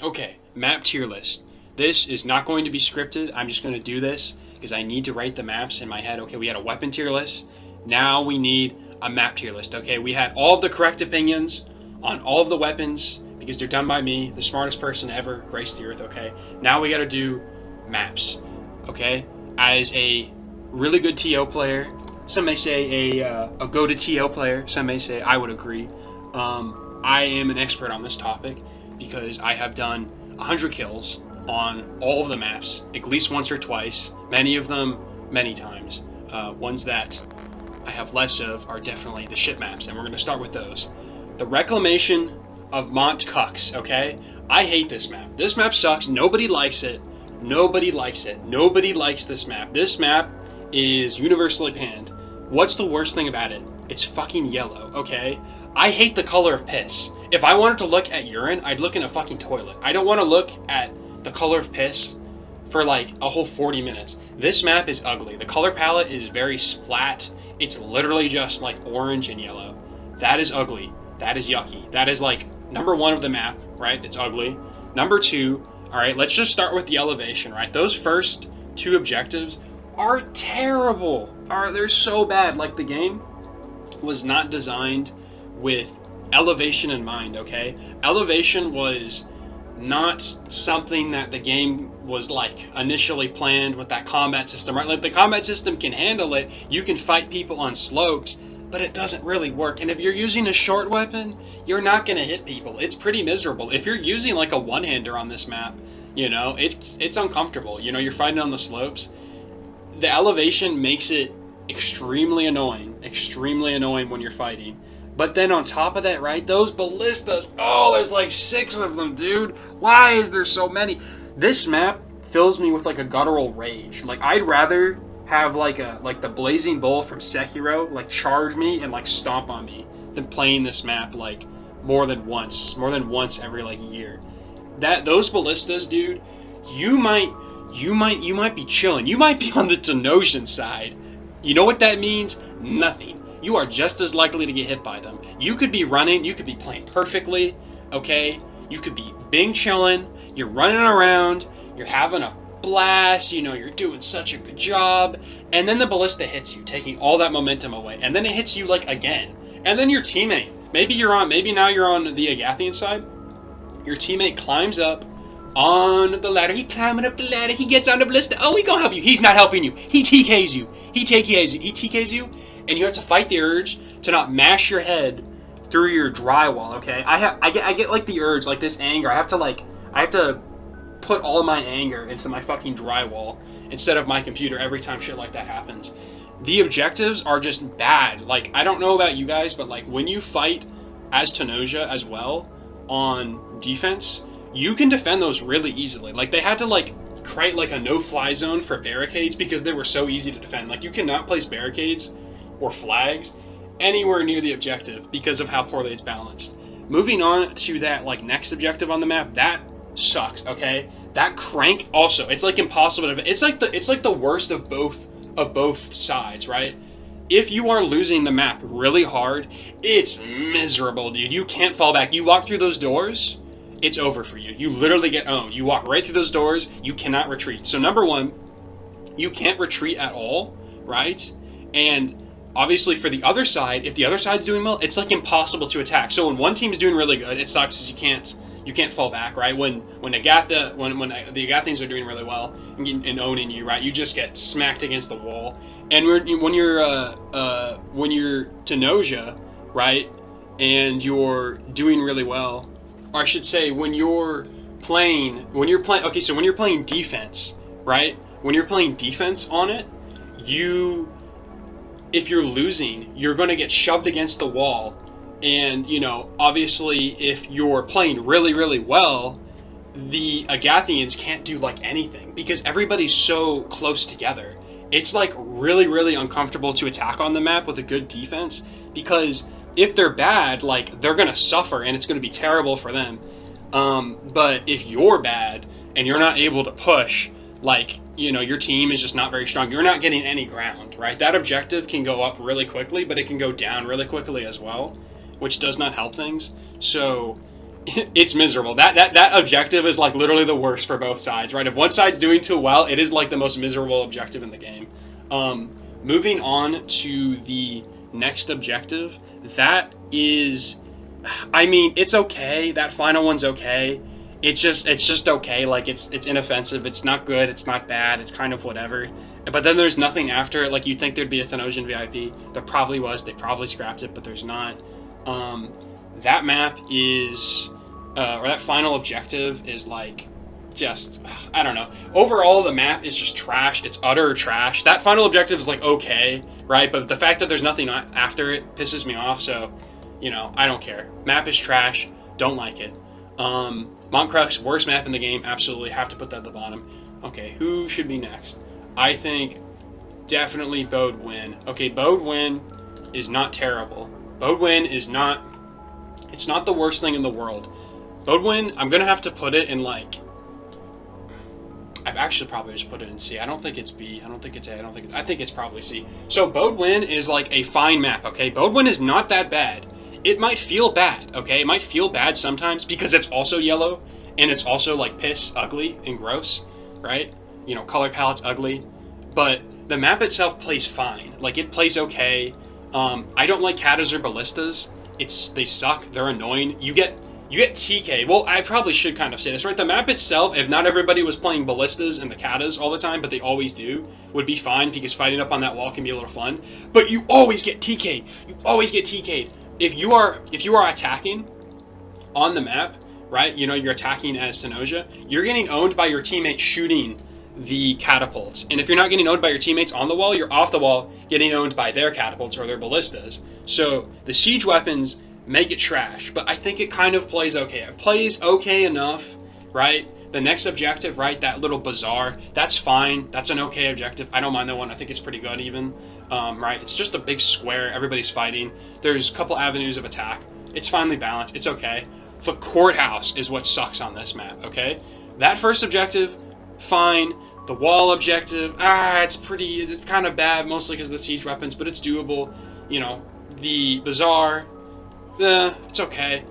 Okay, map tier list. This is not going to be scripted. I'm just going to do this because I need to write the maps in my head. Okay, we had a weapon tier list. Now we need a map tier list. Okay, we had all of the correct opinions on all of the weapons because they're done by me, the smartest person ever graced the earth. Okay, now we got to do maps. Okay, as a really good TO player, some may say a go-to TO player, some may say I would agree. I am an expert on this topic because I have done 100 kills on all of the maps, at least once or twice, many of them many times. Ones that I have less of are definitely the ship maps, and we're going to start with those. The Reclamation of Mont Cox, okay? I hate this map. This map sucks. Nobody likes it. Nobody likes it. Nobody likes this map. This map is universally panned. What's the worst thing about it? It's fucking yellow, okay? I hate the color of piss. If I wanted to look at urine, I'd look in a fucking toilet. I don't want to look at the color of piss for like a whole 40 minutes. This map is ugly. The color palette is very flat. It's literally just like orange and yellow. That is ugly. That is yucky. That is like number one of the map, right? It's ugly. Number two, all right, let's just start with the elevation, right? Those first two objectives are terrible. They're so bad. Like the game was not designed with elevation in mind, okay? Elevation was not something that the game was like initially planned with that combat system, right? Like the combat system can handle it. You can fight people on slopes, but it doesn't really work. And if you're using a short weapon, you're not going to hit people. It's pretty miserable. If you're using like a one-hander on this map, you know, it's uncomfortable. You know, you're fighting on the slopes. The elevation makes it extremely annoying when you're fighting. But then on top of that, right, those ballistas, oh, there's like 6 of them, dude. Why is there so many? This map fills me with like a guttural rage. Like I'd rather have like the blazing bull from Sekiro like charge me and like stomp on me than playing this map like more than once every like year. Those ballistas, dude, you might be chilling. You might be on the Tenosian side. You know what that means? Nothing. You are just as likely to get hit by them. You could be running, you could be playing perfectly, okay? You could be bing chilling, you're running around, you're having a blast, you know, you're doing such a good job, and then the ballista hits you, taking all that momentum away, and then it hits you like again. And then your teammate, maybe now you're on the Agathian side, your teammate climbs up on the ladder, he's climbing up the ladder, he gets on the ballista, oh, he gonna help you. He's not helping you. He TKs you. He TKs you, and you have to fight the urge to not mash your head through your drywall, okay? I get like the urge, like this anger. I have to put all my anger into my fucking drywall instead of my computer every time shit like that happens. The objectives are just bad. Like, I don't know about you guys, but like when you fight as Tenosia as well on defense, you can defend those really easily. Like they had to like create like a no-fly zone for barricades because they were so easy to defend. Like you cannot place barricades or flags anywhere near the objective because of how poorly it's balanced. Moving on to that like next objective on the map, that sucks, okay? That crank also, it's like impossible to, it's like the worst of both sides, right? If you are losing the map really hard, it's miserable, dude. You can't fall back. You walk through those doors, it's over for you. You literally get owned. You walk right through those doors, you cannot retreat. So number one, you can't retreat at all, right? And obviously for the other side, if the other side's doing well, it's like impossible to attack. So when one team's doing really good, it sucks because you can't fall back, right? When the Agathians are doing really well and owning you, right, you just get smacked against the wall. And when you're Tenosia, right, and you're doing really well, or I should say when you're playing defense, right? When you're playing defense on it, if you're losing, you're going to get shoved against the wall. And, you know, obviously if you're playing really, really well, the Agathians can't do like anything because everybody's so close together. It's like really, really uncomfortable to attack on the map with a good defense because if they're bad, like they're going to suffer and it's going to be terrible for them. But if you're bad and you're not able to push, like, you know, your team is just not very strong. You're not getting any ground, right? That objective can go up really quickly, but it can go down really quickly as well, which does not help things. So it's miserable. That objective is like literally the worst for both sides, right? If one side's doing too well, it is like the most miserable objective in the game. Moving on to the next objective, that is, I mean, it's okay. That final one's okay. It's just okay. Like it's inoffensive. It's not good. It's not bad. It's kind of whatever. But then there's nothing after it. Like you'd think there'd be a Thanosian VIP. There probably was. They probably scrapped it, but there's not. That map is, or that final objective is like, just, I don't know. Overall, the map is just trash. It's utter trash. That final objective is like okay, right? But the fact that there's nothing after it pisses me off. So, you know, I don't care. Map is trash. Don't like it. Montcrux, worst map in the game. Absolutely have to put that at the bottom. Okay, who should be next? I think definitely Baudwyn. Okay, Baudwyn is not terrible. Baudwyn is not, it's not the worst thing in the world. Baudwyn, I'm gonna have to put it in like, I've actually probably just put it in C. I don't think it's B. I don't think it's A. I think it's probably C. So Baudwyn is like a fine map, okay? Baudwyn is not that bad. It might feel bad, okay? It might feel bad sometimes because it's also yellow and it's also like piss ugly and gross, right? You know, color palette's ugly, but the map itself plays fine. Like it plays okay. I don't like katas or ballistas. They suck. They're annoying. You get TK. Well, I probably should kind of say this, right? The map itself, if not everybody was playing ballistas and the katas all the time, but they always do, would be fine because fighting up on that wall can be a little fun. But you always get TK'd. You always get TK'd. If you are attacking on the map, right? You know, you're attacking as Tanoja, you're getting owned by your teammate shooting the catapults. And if you're not getting owned by your teammates on the wall, you're off the wall getting owned by their catapults or their ballistas. So the siege weapons make it trash, but I think it kind of plays okay. It plays okay enough, right? The next objective, right, that little bazaar, that's fine. That's an okay objective. I don't mind that one. I think it's pretty good even, right? It's just a big square. Everybody's fighting. There's a couple avenues of attack. It's finely balanced. It's okay. The courthouse is what sucks on this map, okay? That first objective, fine. The wall objective, it's kind of bad, mostly because of the siege weapons, but it's doable. You know, the bazaar, it's okay.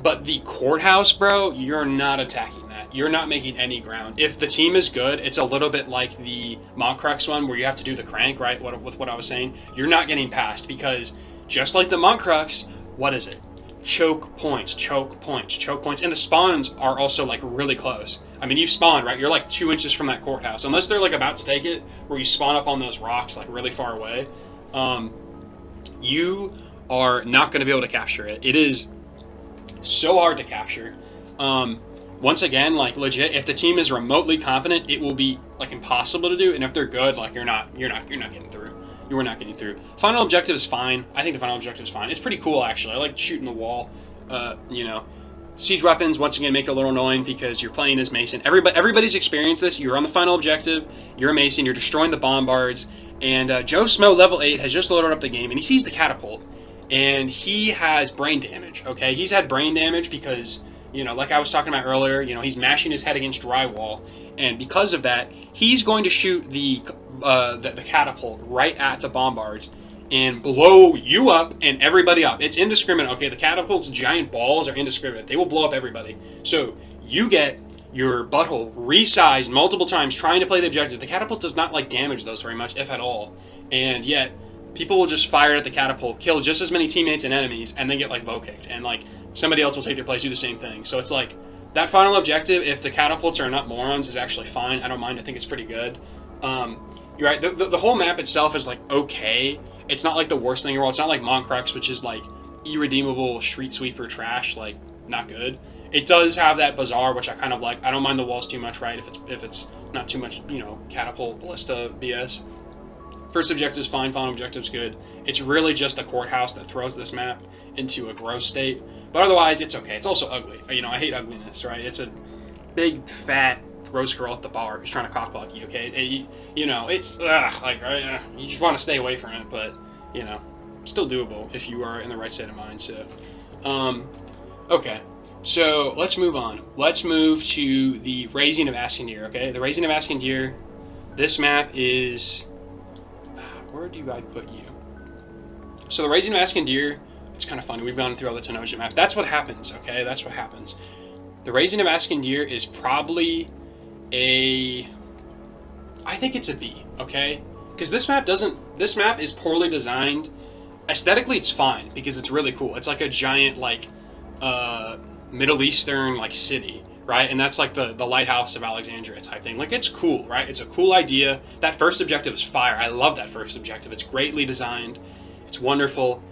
But the courthouse, bro, you're not attacking that. You're not making any ground. If the team is good, it's a little bit like the Montcrux one where you have to do the crank, right? With what I was saying, you're not getting past because just like the Montcrux, what is it? Choke points, and the spawns are also like really close. I mean, you spawn, right? You're like 2 inches from that courthouse, unless they're like about to take it, where you spawn up on those rocks like really far away. You are not going to be able to capture it. It is so hard to capture. Once again, like legit, if the team is remotely competent, it will be like impossible to do. And if they're good, like you're not getting through. You were not getting through. Final objective is fine. I think the final objective is fine. It's pretty cool actually. I like shooting the wall. You know, siege weapons once again make it a little annoying because you're playing as Mason. Everybody's experienced this. You're on the final objective. You're a Mason. You're destroying the bombards. And Joe Smo, level 8, has just loaded up the game and he sees the catapult. And he has brain damage. Okay, he's had brain damage because, you know, like I was talking about earlier, you know, he's mashing his head against drywall, and because of that, he's going to shoot the catapult right at the bombards and blow you up and everybody up. It's indiscriminate. Okay, the catapult's giant balls are indiscriminate. They will blow up everybody. So you get your butthole resized multiple times trying to play the objective. The catapult does not like damage those very much, if at all, and yet people will just fire at the catapult, kill just as many teammates and enemies, and then get like vow-kicked, and like somebody else will take their place, do the same thing. So it's like that final objective, if the catapults are not morons, is actually fine. I don't mind. I think it's pretty good. You're right. The whole map itself is like okay. It's not like the worst thing in the world. It's not like Montcrux, which is like irredeemable street sweeper trash, like not good. It does have that bazaar, which I kind of like. I don't mind the walls too much, right? If it's not too much, you know, catapult ballista BS. First objective is fine, final objective is good. It's really just the courthouse that throws this map into a gross state. But otherwise, it's okay. It's also ugly. You know, I hate ugliness, right? It's a big, fat, gross girl at the bar who's trying to cockblock you, okay? You know, it's, like, right? You just want to stay away from it, but, you know, still doable if you are in the right state of mind, so. Okay. So, let's move on. Let's move to the Raising of Askendir, okay? The Raising of Askendir, this map is... Where do I put you? So the Raising of Askendir, It's kind of funny. We've gone through all the Tenosia maps. That's what happens, okay? That's what happens. The Raising of Askendir is probably I think it's a B, okay? Because this map is poorly designed. Aesthetically, it's fine, because it's really cool. It's like a giant, like, Middle Eastern, like, city, right? And that's like the Lighthouse of Alexandria type thing. Like, it's cool, right? It's a cool idea. That first objective is fire. I love that first objective. It's greatly designed. It's wonderful.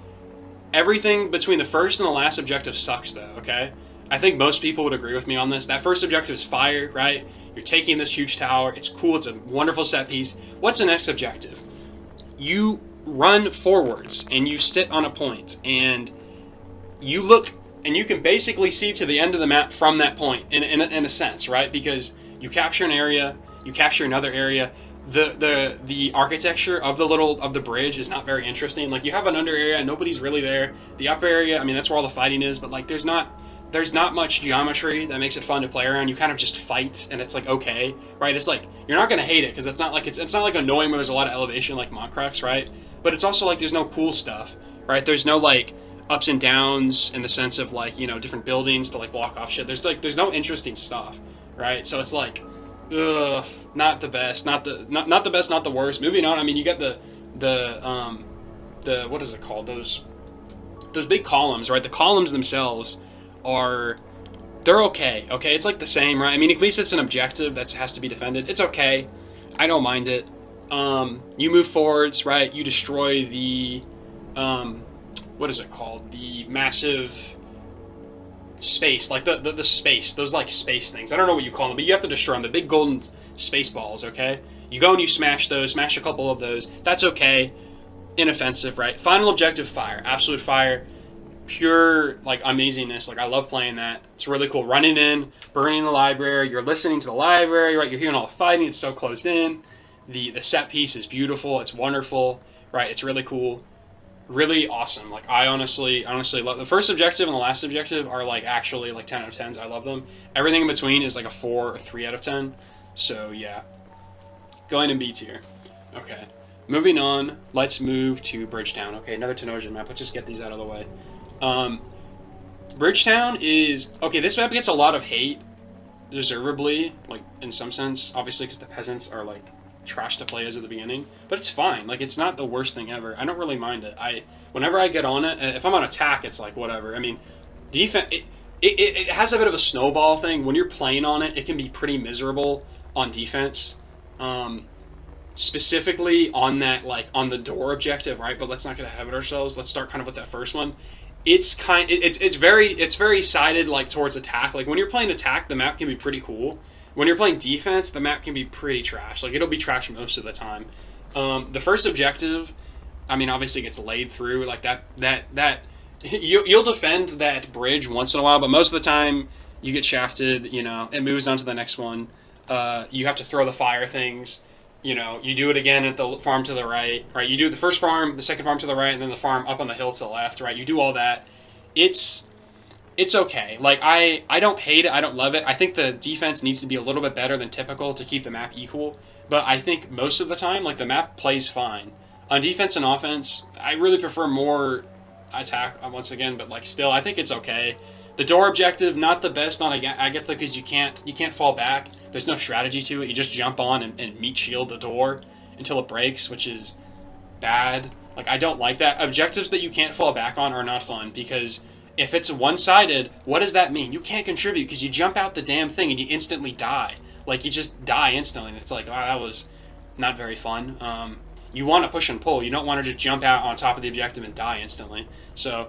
Everything between the first and the last objective sucks, though, okay? I think most people would agree with me on this. That first objective is fire, right? You're taking this huge tower. It's cool. It's a wonderful set piece. What's the next objective? You run forwards, and you sit on a point, and you look, and you can basically see to the end of the map from that point, in a sense, right? Because you capture an area, you capture another area. The architecture of the bridge is not very interesting. Like, you have an under area, nobody's really there. The upper area, I mean, that's where all the fighting is, but like there's not much geometry that makes it fun to play around. You kind of just fight, and it's like okay, right? It's like you're not gonna hate it because it's not like annoying where there's a lot of elevation like Montcrux, right? But it's also like there's no cool stuff, right? There's no like ups and downs in the sense of like, you know, different buildings to like block off shit. There's no interesting stuff, right? So it's like, ugh, not the best, not the best, not the worst. Moving on, I mean, you get the what is it called? Those big columns, right? The columns themselves they're okay. It's like the same, right? I mean, at least it's an objective that has to be defended. It's okay. I don't mind it. You move forwards, right? You destroy the what is it called? The massive space, like the space, those like space things. I don't know what you call them, but you have to destroy them. The big golden space balls, okay? You go and you smash those, smash a couple of those. That's okay. Inoffensive, right? Final objective, fire. Absolute fire. Pure, like, amazingness. Like, I love playing that. It's really cool. Running in, burning the library. You're listening to the library, right? You're hearing all the fighting. It's so closed in. The set piece is beautiful. It's wonderful, right? It's really cool. Really awesome. Like, I honestly love the first objective and the last objective are like actually like 10 out of 10s. I love them. Everything in between is like a 4 or 3 out of 10. So yeah, going in B tier. Okay, moving on. Let's move to Bridgetown. Okay, another Tenosian map. Let's just get these out of the way. Bridgetown is okay. This map gets a lot of hate, deservedly, like in some sense, obviously because the peasants are like trash to play as at the beginning, but it's fine. Like, it's not the worst thing ever. I don't really mind it. Whenever I get on it, if I'm on attack, it's like whatever. I mean, defense. It has a bit of a snowball thing. When you're playing on it, it can be pretty miserable on defense. Specifically on that, like on the door objective, right? But let's not get ahead of ourselves. Let's start kind of with that first one. It's very sided like towards attack. Like when you're playing attack, the map can be pretty cool. When you're playing defense, the map can be pretty trash. Like, it'll be trash most of the time. The first objective, I mean, obviously gets laid through. Like, you'll defend that bridge once in a while, but most of the time you get shafted, you know, it moves on to the next one. You have to throw the fire things. You know, you do it again at the farm to the right? You do the first farm, the second farm to the right, and then the farm up on the hill to the left, right? You do all that. It's okay. Like, I don't hate it. I don't love it. I think the defense needs to be a little bit better than typical to keep the map equal. But I think most of the time, like, the map plays fine. On defense and offense, I really prefer more attack, once again, but, like, still, I think it's okay. The door objective, not the best on Agatha, because you can't fall back. There's no strategy to it. You just jump on and meat shield the door until it breaks, which is bad. Like, I don't like that. Objectives that you can't fall back on are not fun, because if it's one-sided, what does that mean? You can't contribute because you jump out the damn thing and you instantly die. Like, you just die instantly. And it's like, oh, that was not very fun. You want to push and pull. You don't want to just jump out on top of the objective and die instantly. So,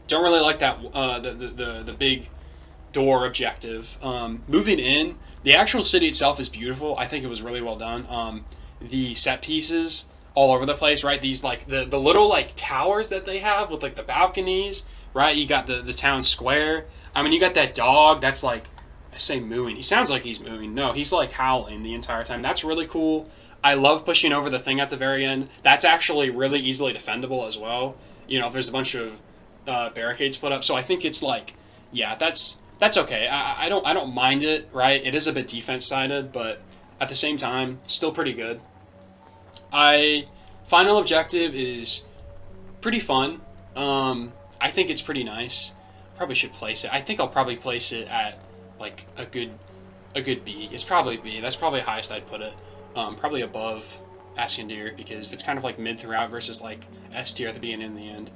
don't really like that, the big door objective. Moving in, the actual city itself is beautiful. I think it was really well done. The set pieces all over the place, right? These, like, the little, like, towers that they have with, like, the balconies, right? You got the town square. I mean, you got that dog that's, like, I say mooing. He sounds like he's mooing. No, he's, like, howling the entire time. That's really cool. I love pushing over the thing at the very end. That's actually really easily defendable as well. You know, if there's a bunch of barricades put up. So I think it's, like, yeah, that's okay. I don't mind it, right? It is a bit defense-sided, but at the same time, still pretty good. Final objective is pretty fun. I think it's pretty nice. Probably should place it. I think I'll probably place it at like a good B. It's probably B. That's probably the highest I'd put it. Probably above Asind because it's kind of like mid throughout versus like S tier at the beginning and the end.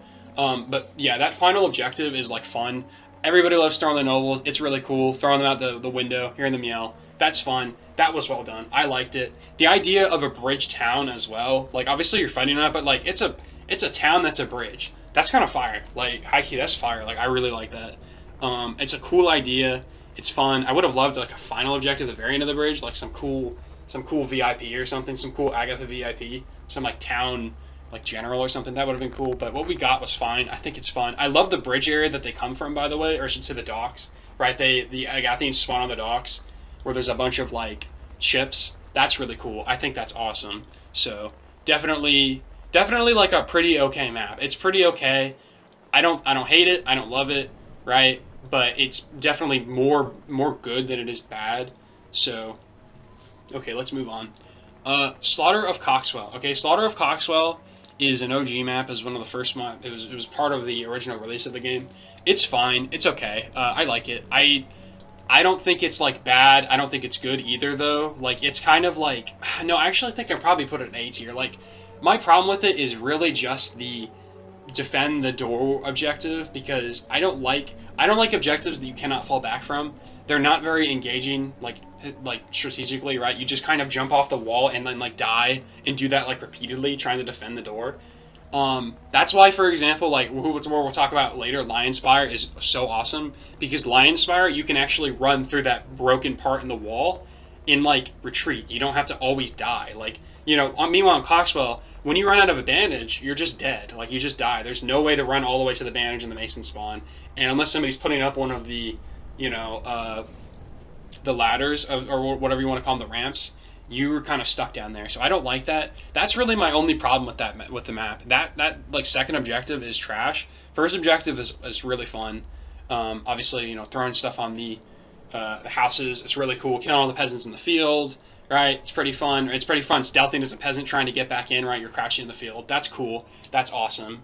But yeah, that final objective is like fun. Everybody loves throwing the nobles. It's really cool. Throwing them out the window, hearing them yell. That's fun. That was well done. I liked it. The idea of a bridge town as well. Like obviously you're fighting on it, but like it's a town that's a bridge. That's kind of fire. Like high key, that's fire. Like I really like that. It's a cool idea. It's fun. I would have loved like a final objective at the very end of the bridge, like some cool VIP or something, some cool Agatha VIP, some like town like general or something. That would have been cool. But what we got was fine. I think it's fun. I love the bridge area that they come from, by the way, or I should say the docks. Right? The Agathians spawn on the docks where there's a bunch of like ships. That's really cool. I think that's awesome. So definitely like a pretty okay map. It's pretty okay. I don't hate it. I don't love it. Right? But it's definitely more good than it is bad. So okay, let's move on. Slaughter of Coxwell. Okay, Slaughter of Coxwell is an OG map. Is one of the first map. It was part of the original release of the game. It's fine. It's okay. I like it. I don't think it's like bad. I don't think it's good either though. Like it's kind of like no. I actually think I probably put it in A tier. Like my problem with it is really just the defend the door objective because I don't like objectives that you cannot fall back from. They're not very engaging like strategically, right? You just kind of jump off the wall and then like die and do that like repeatedly trying to defend the door. That's why, for example, like what we'll talk about later, Lion Spire is so awesome because Lion Spire you can actually run through that broken part in the wall in like retreat. You don't have to always die. Like meanwhile in Coxwell, when you run out of a bandage, you're just dead. Like you just die. There's no way to run all the way to the bandage in the Mason spawn, and unless somebody's putting up one of the the ladders or whatever you want to call them, the ramps, you were kind of stuck down there. So I don't like that. That's really my only problem with the map. That like second objective is trash. First objective is really fun. Obviously, throwing stuff on the houses. It's really cool. Killing all the peasants in the field. Right? It's pretty fun. It's pretty fun stealthing as a peasant trying to get back in. Right? You're crouching in the field. That's cool. That's awesome.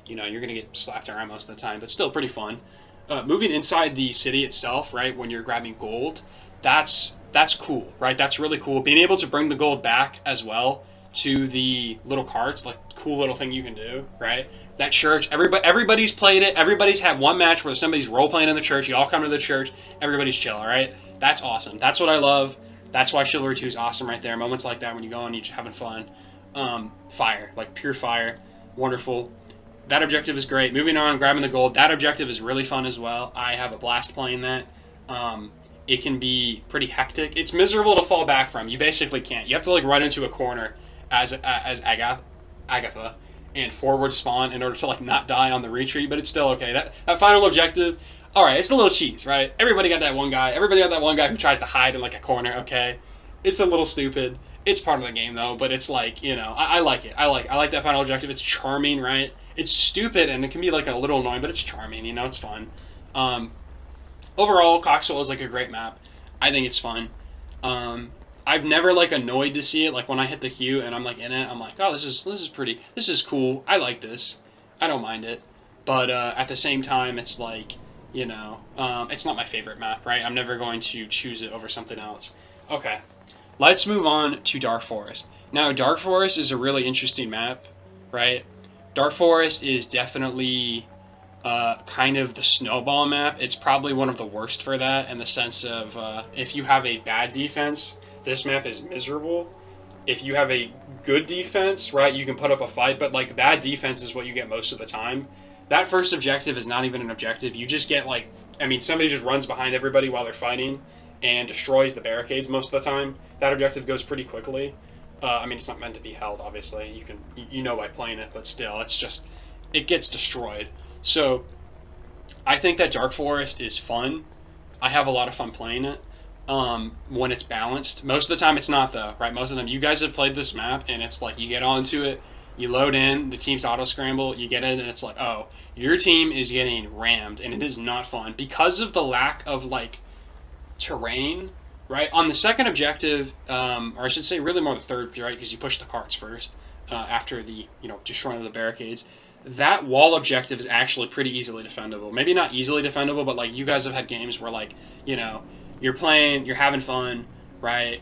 You're gonna get slapped around most of the time, but still pretty fun. Moving inside the city itself, right? When you're grabbing gold, that's cool, right? That's really cool. Being able to bring the gold back as well to the little carts, like cool little thing you can do, right? That church, everybody's played it. Everybody's had one match where somebody's role playing in the church. You all come to the church. Everybody's chill, all right? That's awesome. That's what I love. That's why Chivalry 2 is awesome right there. Moments like that when you go and you're just having fun. Fire, like pure fire, wonderful. That objective is great. Moving on, grabbing the gold. That objective is really fun as well. I have a blast playing that. It can be pretty hectic. It's miserable to fall back from. You basically can't. You have to like run into a corner as Agatha and forward spawn in order to like not die on the retreat. But it's still okay. That final objective. All right, it's a little cheese, right? Everybody got that one guy. Everybody got that one guy who tries to hide in like a corner. Okay, it's a little stupid. It's part of the game though. But it's like I like it. I like that final objective. It's charming, right? It's stupid and it can be like a little annoying, but it's charming, it's fun. Overall, Coxwell is like a great map. I think it's fun. I've never like annoyed to see it. Like when I hit the queue and I'm like in it, I'm like, oh, this is cool. I like this. I don't mind it. But at the same time, it's like, it's not my favorite map, right? I'm never going to choose it over something else. Okay, let's move on to Dark Forest. Now, Dark Forest is a really interesting map, right? Dark Forest is definitely kind of the snowball map. It's probably one of the worst for that in the sense of if you have a bad defense, this map is miserable. If you have a good defense, right, you can put up a fight, but like bad defense is what you get most of the time. That first objective is not even an objective. You just get somebody just runs behind everybody while they're fighting and destroys the barricades most of the time. That objective goes pretty quickly. It's not meant to be held, obviously. You can, by playing it, but still, it gets destroyed. So, I think that Dark Forest is fun. I have a lot of fun playing it when it's balanced. Most of the time, it's not, though, right? Most of them, you guys have played this map, and it's like you get onto it, you load in, the team's auto-scramble, you get in, and it's like, oh, your team is getting rammed, and it is not fun. Because of the lack of, terrain. Right, on the second objective, or I should say really more the third, right, because you push the carts first after the, destroying of the barricades. that wall objective is actually pretty easily defendable. Maybe not easily defendable, but like you guys have had games where like, you know, you're playing, you're having fun, right?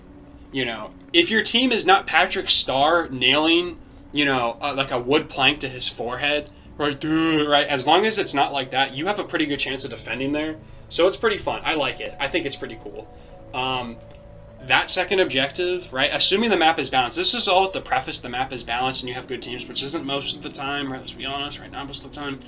You know, if your team is not Patrick Starr nailing, you know, like a wood plank to his forehead, right, right, as long as it's not like that, you have a pretty good chance of defending there. So it's pretty fun. I like it. I think it's pretty cool. That second objective, right, assuming the map is balanced. This is all with the preface, the map is balanced and you have good teams, which isn't most of the time, right? Let's be honest, right now, most of the time.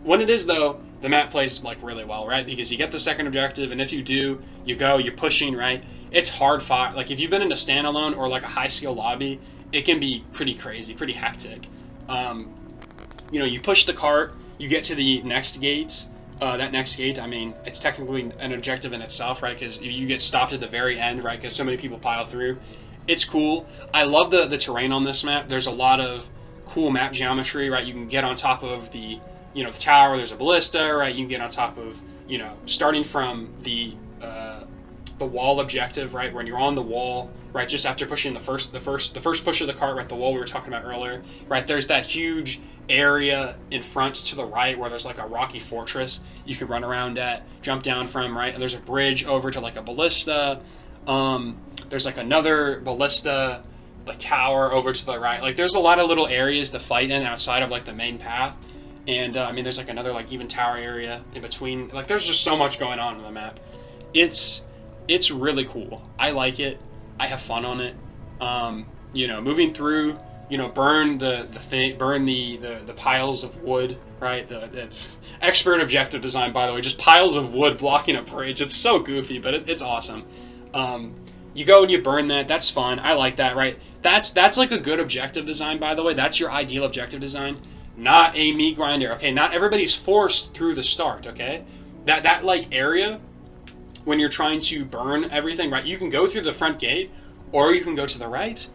When it is, though, the map plays like really well, right? Because you get the second objective, and if you do, you go, you're pushing, right? It's hard fought. Like if you've been in a standalone or like a high skill lobby, it can be pretty crazy, pretty hectic. You know, you push the cart, you get to the next gate. That next gate, I mean, it's technically an objective in itself, right? Because you get stopped at the very end, right? Because so many people pile through. It's cool. I love the terrain on this map. There's a lot of cool map geometry, right? You can get on top of the, you know, the tower. There's a ballista, right? You can get on top of, you know, starting from the wall objective, right? When you're on the wall, right? Just after pushing the first push of the cart, right? The wall we were talking about earlier, right? There's that huge area in front to the right where there's like a rocky fortress you can run around at, jump down from, right? And there's a bridge over to like a ballista. There's like another ballista, like tower over to the right. Like there's a lot of little areas to fight in outside of like the main path. And I mean, there's like another like even tower area in between. Like there's just so much going on the map. It's really cool. I like it. I have fun on it. You know, moving through, you know, burn the piles of wood, right? The expert objective design, by the way, just piles of wood blocking a bridge. It's so goofy, but it's awesome. You go and you burn that. That's fun. I like that, right? That's like a good objective design, by the way. That's your ideal objective design, not a meat grinder. Okay, not everybody's forced through the start. Okay, that like area when you're trying to burn everything, right? You can go through the front gate, or you can go to the right,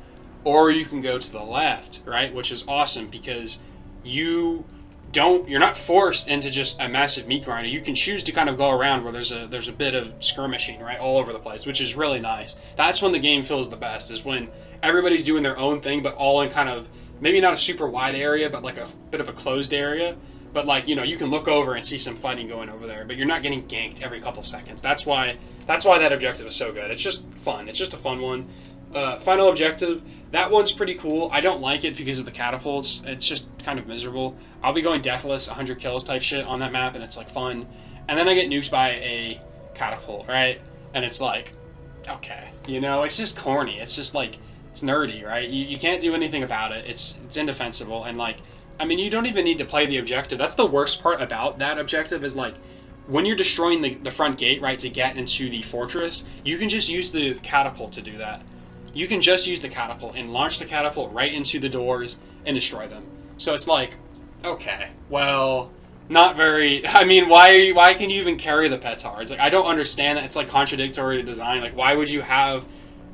or you can go to the left, right? Which is awesome because you're not forced into just a massive meat grinder. You can choose to kind of go around where there's a bit of skirmishing, right, all over the place, which is really nice. That's when the game feels the best, is when everybody's doing their own thing, but all in kind of maybe not a super wide area, but like a bit of a closed area. But like, you know, you can look over and see some fighting going over there, but you're not getting ganked every couple seconds. That's why that objective is so good. It's just fun. It's just a fun one. Final objective, that one's pretty cool. I don't like it because of the catapults. It's just kind of miserable. I'll be going deathless, 100 kills type shit on that map, and it's like fun. And then I get nuked by a catapult, right? And it's like, okay, you know, it's just corny. It's just like, it's nerdy, right? You can't do anything about it. It's indefensible, and like, I mean, you don't even need to play the objective. That's the worst part about that objective is like, when you're destroying the front gate, right, to get into the fortress, you can just use the catapult to do that. You can just use the catapult and launch the catapult right into the doors and destroy them. So it's like, okay, well, not very. I mean, why can you even carry the petards? Like, I don't understand that. It's like contradictory to design. Like, why would you have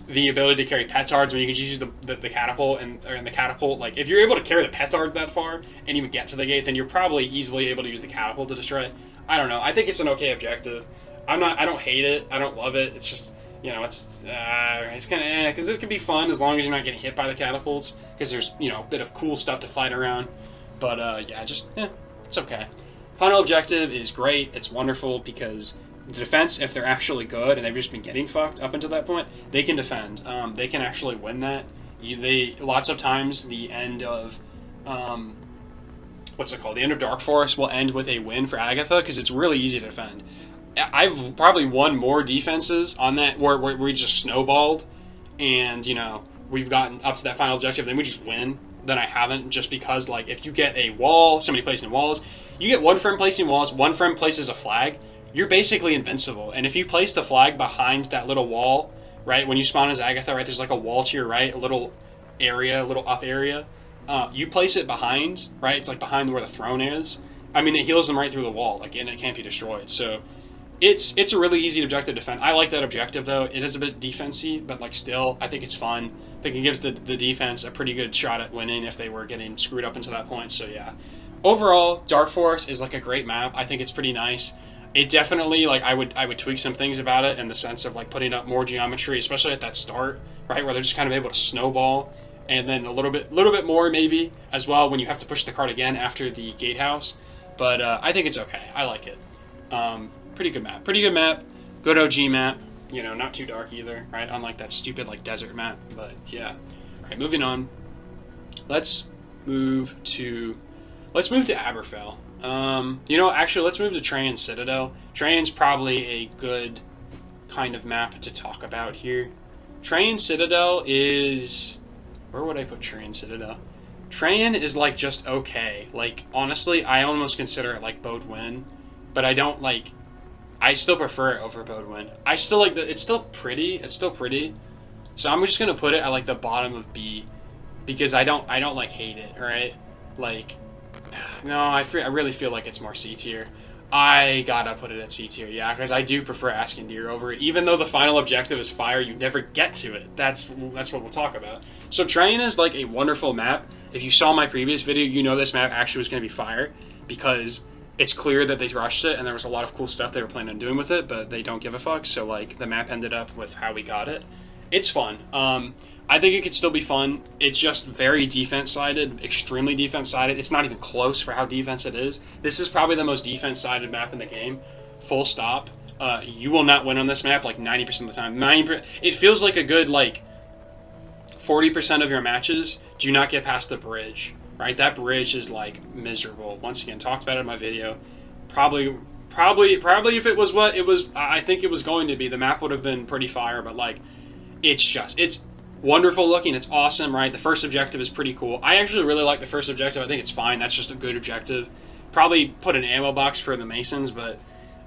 the ability to carry petards when you can just use the catapult or the catapult? Like, if you're able to carry the petards that far and even get to the gate, then you're probably easily able to use the catapult to destroy it. I don't know. I think it's an okay objective. I don't hate it. I don't love it. It's just, you know, it's kind of because it can be fun as long as you're not getting hit by the catapults, because there's, you know, a bit of cool stuff to fight around. But yeah, just it's okay. Final objective is great. It's wonderful because the defense, if they're actually good and they've just been getting fucked up until that point, they can defend. They can actually win that. Lots of times the end of what's it called? The end of Dark Forest will end with a win for Agatha because it's really easy to defend. I've probably won more defenses on that where we just snowballed, and you know, we've gotten up to that final objective, then we just win, than I haven't, just because like if you get a wall, somebody placing walls, you get one friend placing walls, one friend places a flag, you're basically invincible. And if you place the flag behind that little wall, right, when you spawn as Agatha, right, there's like a wall to your right, a little area, a little up area. You place it behind, right, it's like behind where the throne is. I mean, it heals them right through the wall, like, and it can't be destroyed. So it's a really easy objective to defend. I like that objective, though. It is a bit defense-y, but like still, I think it's fun. I think it gives the defense a pretty good shot at winning if they were getting screwed up until that point. So yeah, overall, Dark Forest is like a great map. I think it's pretty nice. It definitely, like, I would tweak some things about it in the sense of like putting up more geometry, especially at that start, right, where they're just kind of able to snowball and then a little bit more maybe as well when you have to push the cart again after the gatehouse. But I think it's okay. I like it. Pretty good map. Pretty good map. Good OG map. You know, not too dark either, right? Unlike that stupid like desert map. But yeah. All right, moving on. Let's move to Aberfell. You know, actually, let's move to Trajan's Citadel. Trajan's probably a good kind of map to talk about here. Trajan's Citadel is... Where would I put Trajan's Citadel? Trajan is, like, just okay. Like, honestly, I almost consider it, like, Baudwyn. But I don't, like... I still prefer it over Baudwyn. I still like the... It's still pretty. It's still pretty. So I'm just gonna put it at, like, the bottom of B. Because I don't like, hate it, right? Like... No, I really feel like it's more C tier. I gotta put it at C tier, yeah, because I do prefer Asind over it. Even though the final objective is fire, you never get to it. That's what we'll talk about. So Trajan is like a wonderful map. If you saw my previous video, you know this map actually was going to be fire, because it's clear that they rushed it, and there was a lot of cool stuff they were planning on doing with it, but they don't give a fuck, so like the map ended up with how we got it. It's fun. I think it could still be fun. It's just very defense-sided, extremely defense-sided. It's not even close for how defense it is. This is probably the most defense-sided map in the game, full stop. You will not win on this map like 90% of the time. It feels like a good like 40% of your matches do not get past the bridge, right? That bridge is like miserable. Once again, talked about it in my video. Probably if it was what it was, I think it was going to be, the map would have been pretty fire, but like, it's wonderful looking. It's awesome, right? The first objective is pretty cool. I actually really like the first objective. I think it's fine. That's just a good objective. Probably put an ammo box for the Masons, but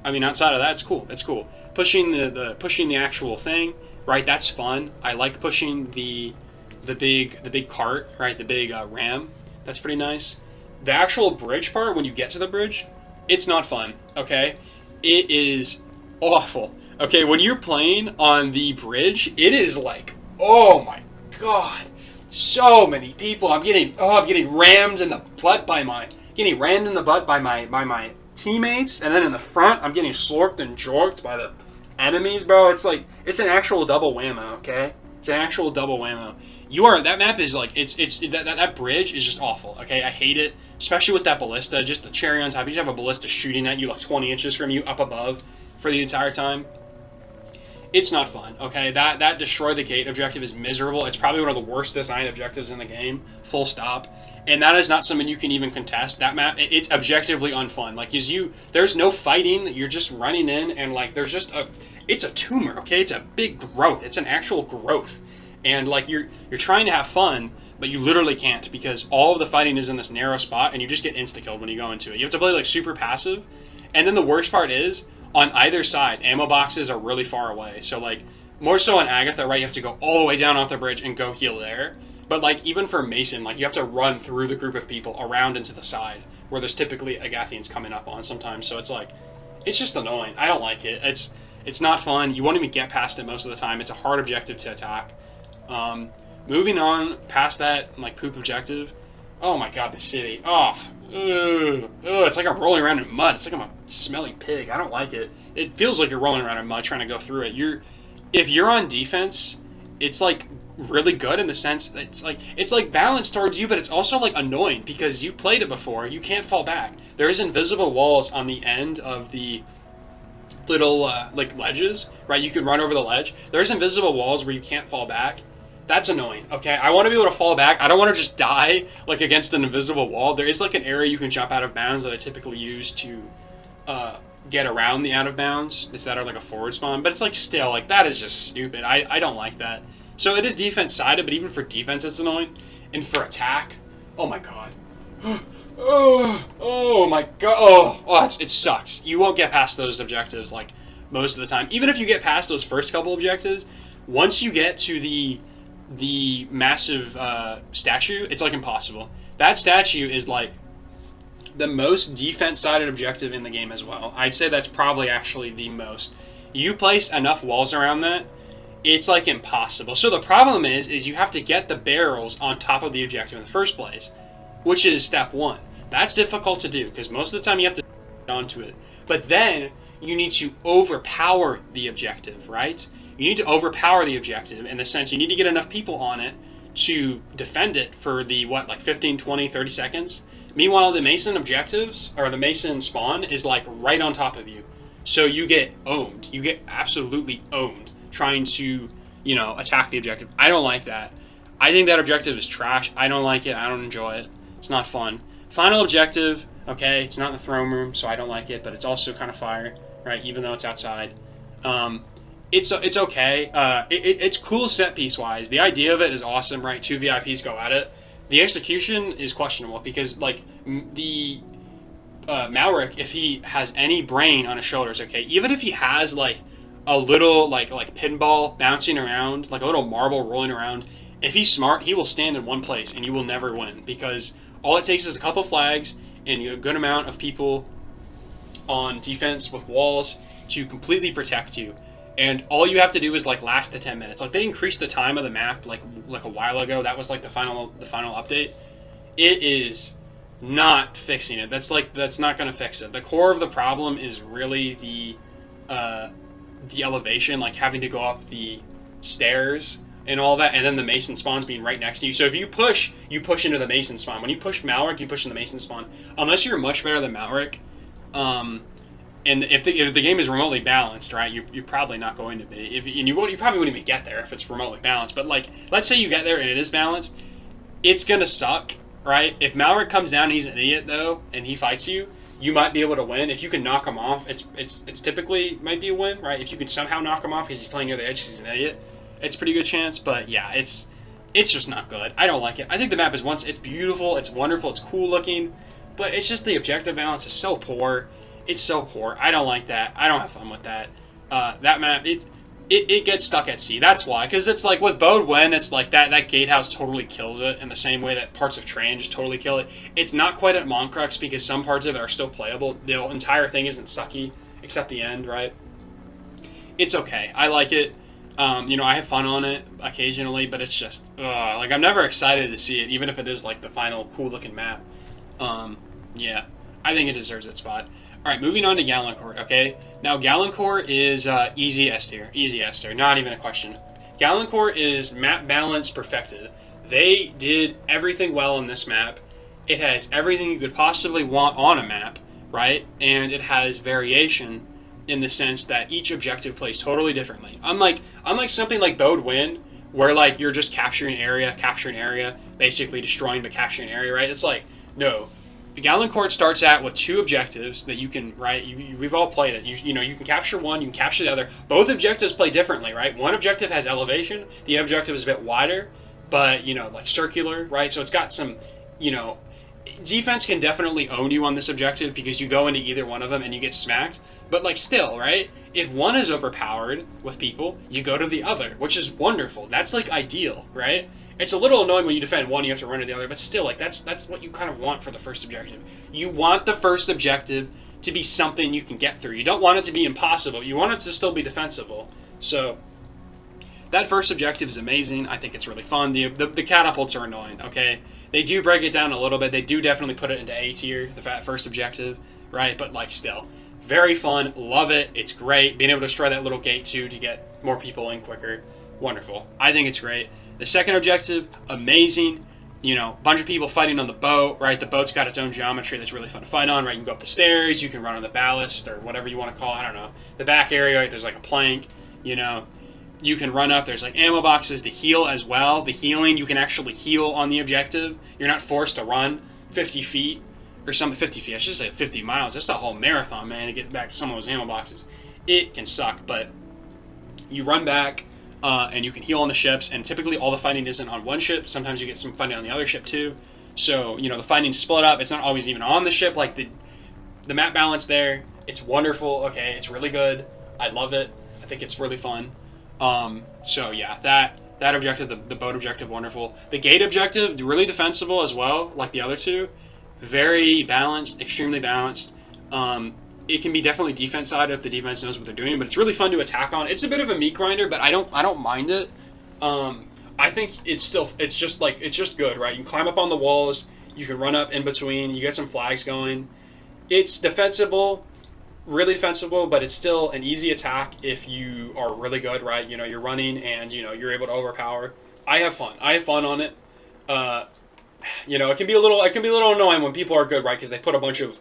I mean, outside of that, it's cool. It's cool. Pushing the actual thing, right? That's fun. I like pushing the big cart, right? The big ram. That's pretty nice. The actual bridge part, when you get to the bridge, it's not fun. Okay, it is awful. Okay, when you're playing on the bridge, it is like, oh my god, so many people. I'm getting rammed in the butt by my teammates, and then in the front, I'm getting slorped and jorked by the enemies, bro. It's like, it's an actual double whammo, okay? It's an actual double whammo. That map is like, that bridge is just awful, okay? I hate it, especially with that ballista, just the cherry on top. You just have a ballista shooting at you like 20 inches from you up above for the entire time. It's not fun, okay? That destroy the gate objective is miserable. It's probably one of the worst designed objectives in the game, full stop. And that is not something you can even contest. That map, it's objectively unfun. Like, there's no fighting, you're just running in, and like, it's a tumor, okay? It's a big growth. It's an actual growth. And like, you're trying to have fun, but you literally can't, because all of the fighting is in this narrow spot, and you just get insta-killed when you go into it. You have to play like super passive. And then the worst part is, on either side, ammo boxes are really far away. So like, more so on Agatha, right, you have to go all the way down off the bridge and go heal there. But like, even for Mason, like, you have to run through the group of people around into the side, where there's typically Agathians coming up on sometimes. So it's like, it's just annoying. I don't like it. It's not fun. You won't even get past it most of the time. It's a hard objective to attack. Moving on past that, like, poop objective. Oh my god, the city. It's like I'm rolling around in mud. It's like I'm a smelly pig. I don't like it. It feels like you're rolling around in mud trying to go through it. If you're on defense, it's like really good in the sense that it's like balanced towards you, but it's also like annoying because you played it before. You can't fall back. There's invisible walls on the end of the little like ledges, right? You can run over the ledge. There's invisible walls where you can't fall back. That's annoying, okay? I want to be able to fall back. I don't want to just die, like, against an invisible wall. There is, like, an area you can jump out of bounds that I typically use to get around the out of bounds instead of, like, a forward spawn. But it's, like, still, like, that is just stupid. I don't like that. So it is defense-sided, but even for defense, it's annoying. And for attack, oh, my God. Oh, my God. It sucks. You won't get past those objectives, like, most of the time. Even if you get past those first couple objectives, once you get to the massive statue, it's like impossible. That statue is like the most defense-sided objective in the game as well. I'd say that's probably actually the most. You place enough walls around that, it's like impossible. So the problem is you have to get the barrels on top of the objective in the first place, which is step one. That's difficult to do because most of the time you have to get onto it. But then you need to overpower the objective, right? You need to overpower the objective in the sense you need to get enough people on it to defend it for the, what, like 15, 20, 30 seconds. Meanwhile, the Mason objectives, or the Mason spawn, is like right on top of you. So you get owned. You get absolutely owned trying to, you know, attack the objective. I don't like that. I think that objective is trash. I don't like it. I don't enjoy it. It's not fun. Final objective, okay, it's not in the throne room, so I don't like it, but it's also kind of fire, right, even though it's outside. It's okay. It's cool set piece wise. The idea of it is awesome, right? 2 VIPs go at it. The execution is questionable because, like, the Malric, if he has any brain on his shoulders, okay, even if he has like a little like pinball bouncing around, like a little marble rolling around, if he's smart, he will stand in one place and you will never win, because all it takes is a couple flags and a good amount of people on defense with walls to completely protect you. And all you have to do is like last the 10 minutes. Like, they increased the time of the map like a while ago. That was like the final update. It is not fixing it. That's not going to fix it. The core of the problem is really the elevation, like having to go up the stairs and all that, and then the Mason spawns being right next to you. So if you push into the Mason spawn. When you push Malric, you push in the Mason spawn. Unless you're much better than Malric, and if the game is remotely balanced, right, you're probably not going to be. You probably wouldn't even get there if it's remotely balanced. But like, let's say you get there and it is balanced, it's gonna suck, right? If Malric comes down and he's an idiot though, and he fights you, you might be able to win. If you can knock him off, it's typically might be a win, right? If you can somehow knock him off because he's playing near the edge because he's an idiot, it's a pretty good chance. But yeah, it's just not good. I don't like it. I think the map is it's beautiful, it's wonderful, it's cool looking, but it's just the objective balance is so poor. It's so poor. I don't like that. I don't have fun with that. That map, it gets stuck at sea. That's why. Because it's like with Baudwyn, it's like that gatehouse totally kills it in the same way that parts of Train just totally kill it. It's not quite at Moncrux because some parts of it are still playable. The entire thing isn't sucky, except the end, right? It's okay. I like it. I have fun on it occasionally, but it's just, like, I'm never excited to see it, even if it is like the final cool looking map. Yeah, I think it deserves its spot. Alright, moving on to Galencourt, okay? Now, Galencourt is easy S tier. Easy S tier, not even a question. Galencourt is map balance perfected. They did everything well in this map. It has everything you could possibly want on a map, right? And it has variation in the sense that each objective plays totally differently. Unlike something like Baudwyn, where like you're just capturing area, basically destroying but capturing area, right? It's like, no. Galencourt starts out with 2 objectives that you can, right? We've all played it. You can capture one, you can capture the other. Both objectives play differently, right? One objective has elevation, the objective is a bit wider, but like circular, right? So it's got some, defense can definitely own you on this objective because you go into either one of them and you get smacked. But like still, right? If one is overpowered with people, you go to the other, which is wonderful. That's like ideal, right? It's a little annoying when you defend one, you have to run to the other, but still, like that's what you kind of want for the first objective. You want the first objective to be something you can get through. You don't want it to be impossible. You want it to still be defensible. So that first objective is amazing. I think it's really fun. The catapults are annoying, okay? They do break it down a little bit. They do definitely put it into A tier, the first objective, right? But like still, very fun. Love it. It's great. Being able to destroy that little gate too to get more people in quicker. Wonderful. I think it's great. The second objective, amazing. Bunch of people fighting on the boat, right? The boat's got its own geometry that's really fun to fight on, right? You can go up the stairs, you can run on the ballast, or whatever you want to call it, I don't know. The back area, right? There's like a plank, you can run up, there's like ammo boxes to heal as well. The healing, you can actually heal on the objective. You're not forced to run 50 feet, or something, 50 feet, I should say 50 miles. That's a whole marathon, man, to get back to some of those ammo boxes. It can suck, but you run back, and you can heal on the ships, and typically all the fighting isn't on one ship. Sometimes you get some fighting on the other ship too. So, the fighting's split up. It's not always even on the ship. Like, the map balance there, it's wonderful, okay? It's really good. I love it. I think it's really fun. So yeah, that objective, the boat objective, wonderful. The gate objective, really defensible as well, like the other two. Very balanced, extremely balanced. It can be definitely defense side if the defense knows what they're doing, but it's really fun to attack on. It's a bit of a meat grinder, but I don't mind it. I think it's just good, right? You can climb up on the walls, you can run up in between, you get some flags going. It's defensible, really defensible, but it's still an easy attack if you are really good, right? You're running and you're able to overpower. I have fun. I have fun on it. Uh, it can be a little annoying when people are good, right? Because they put a bunch of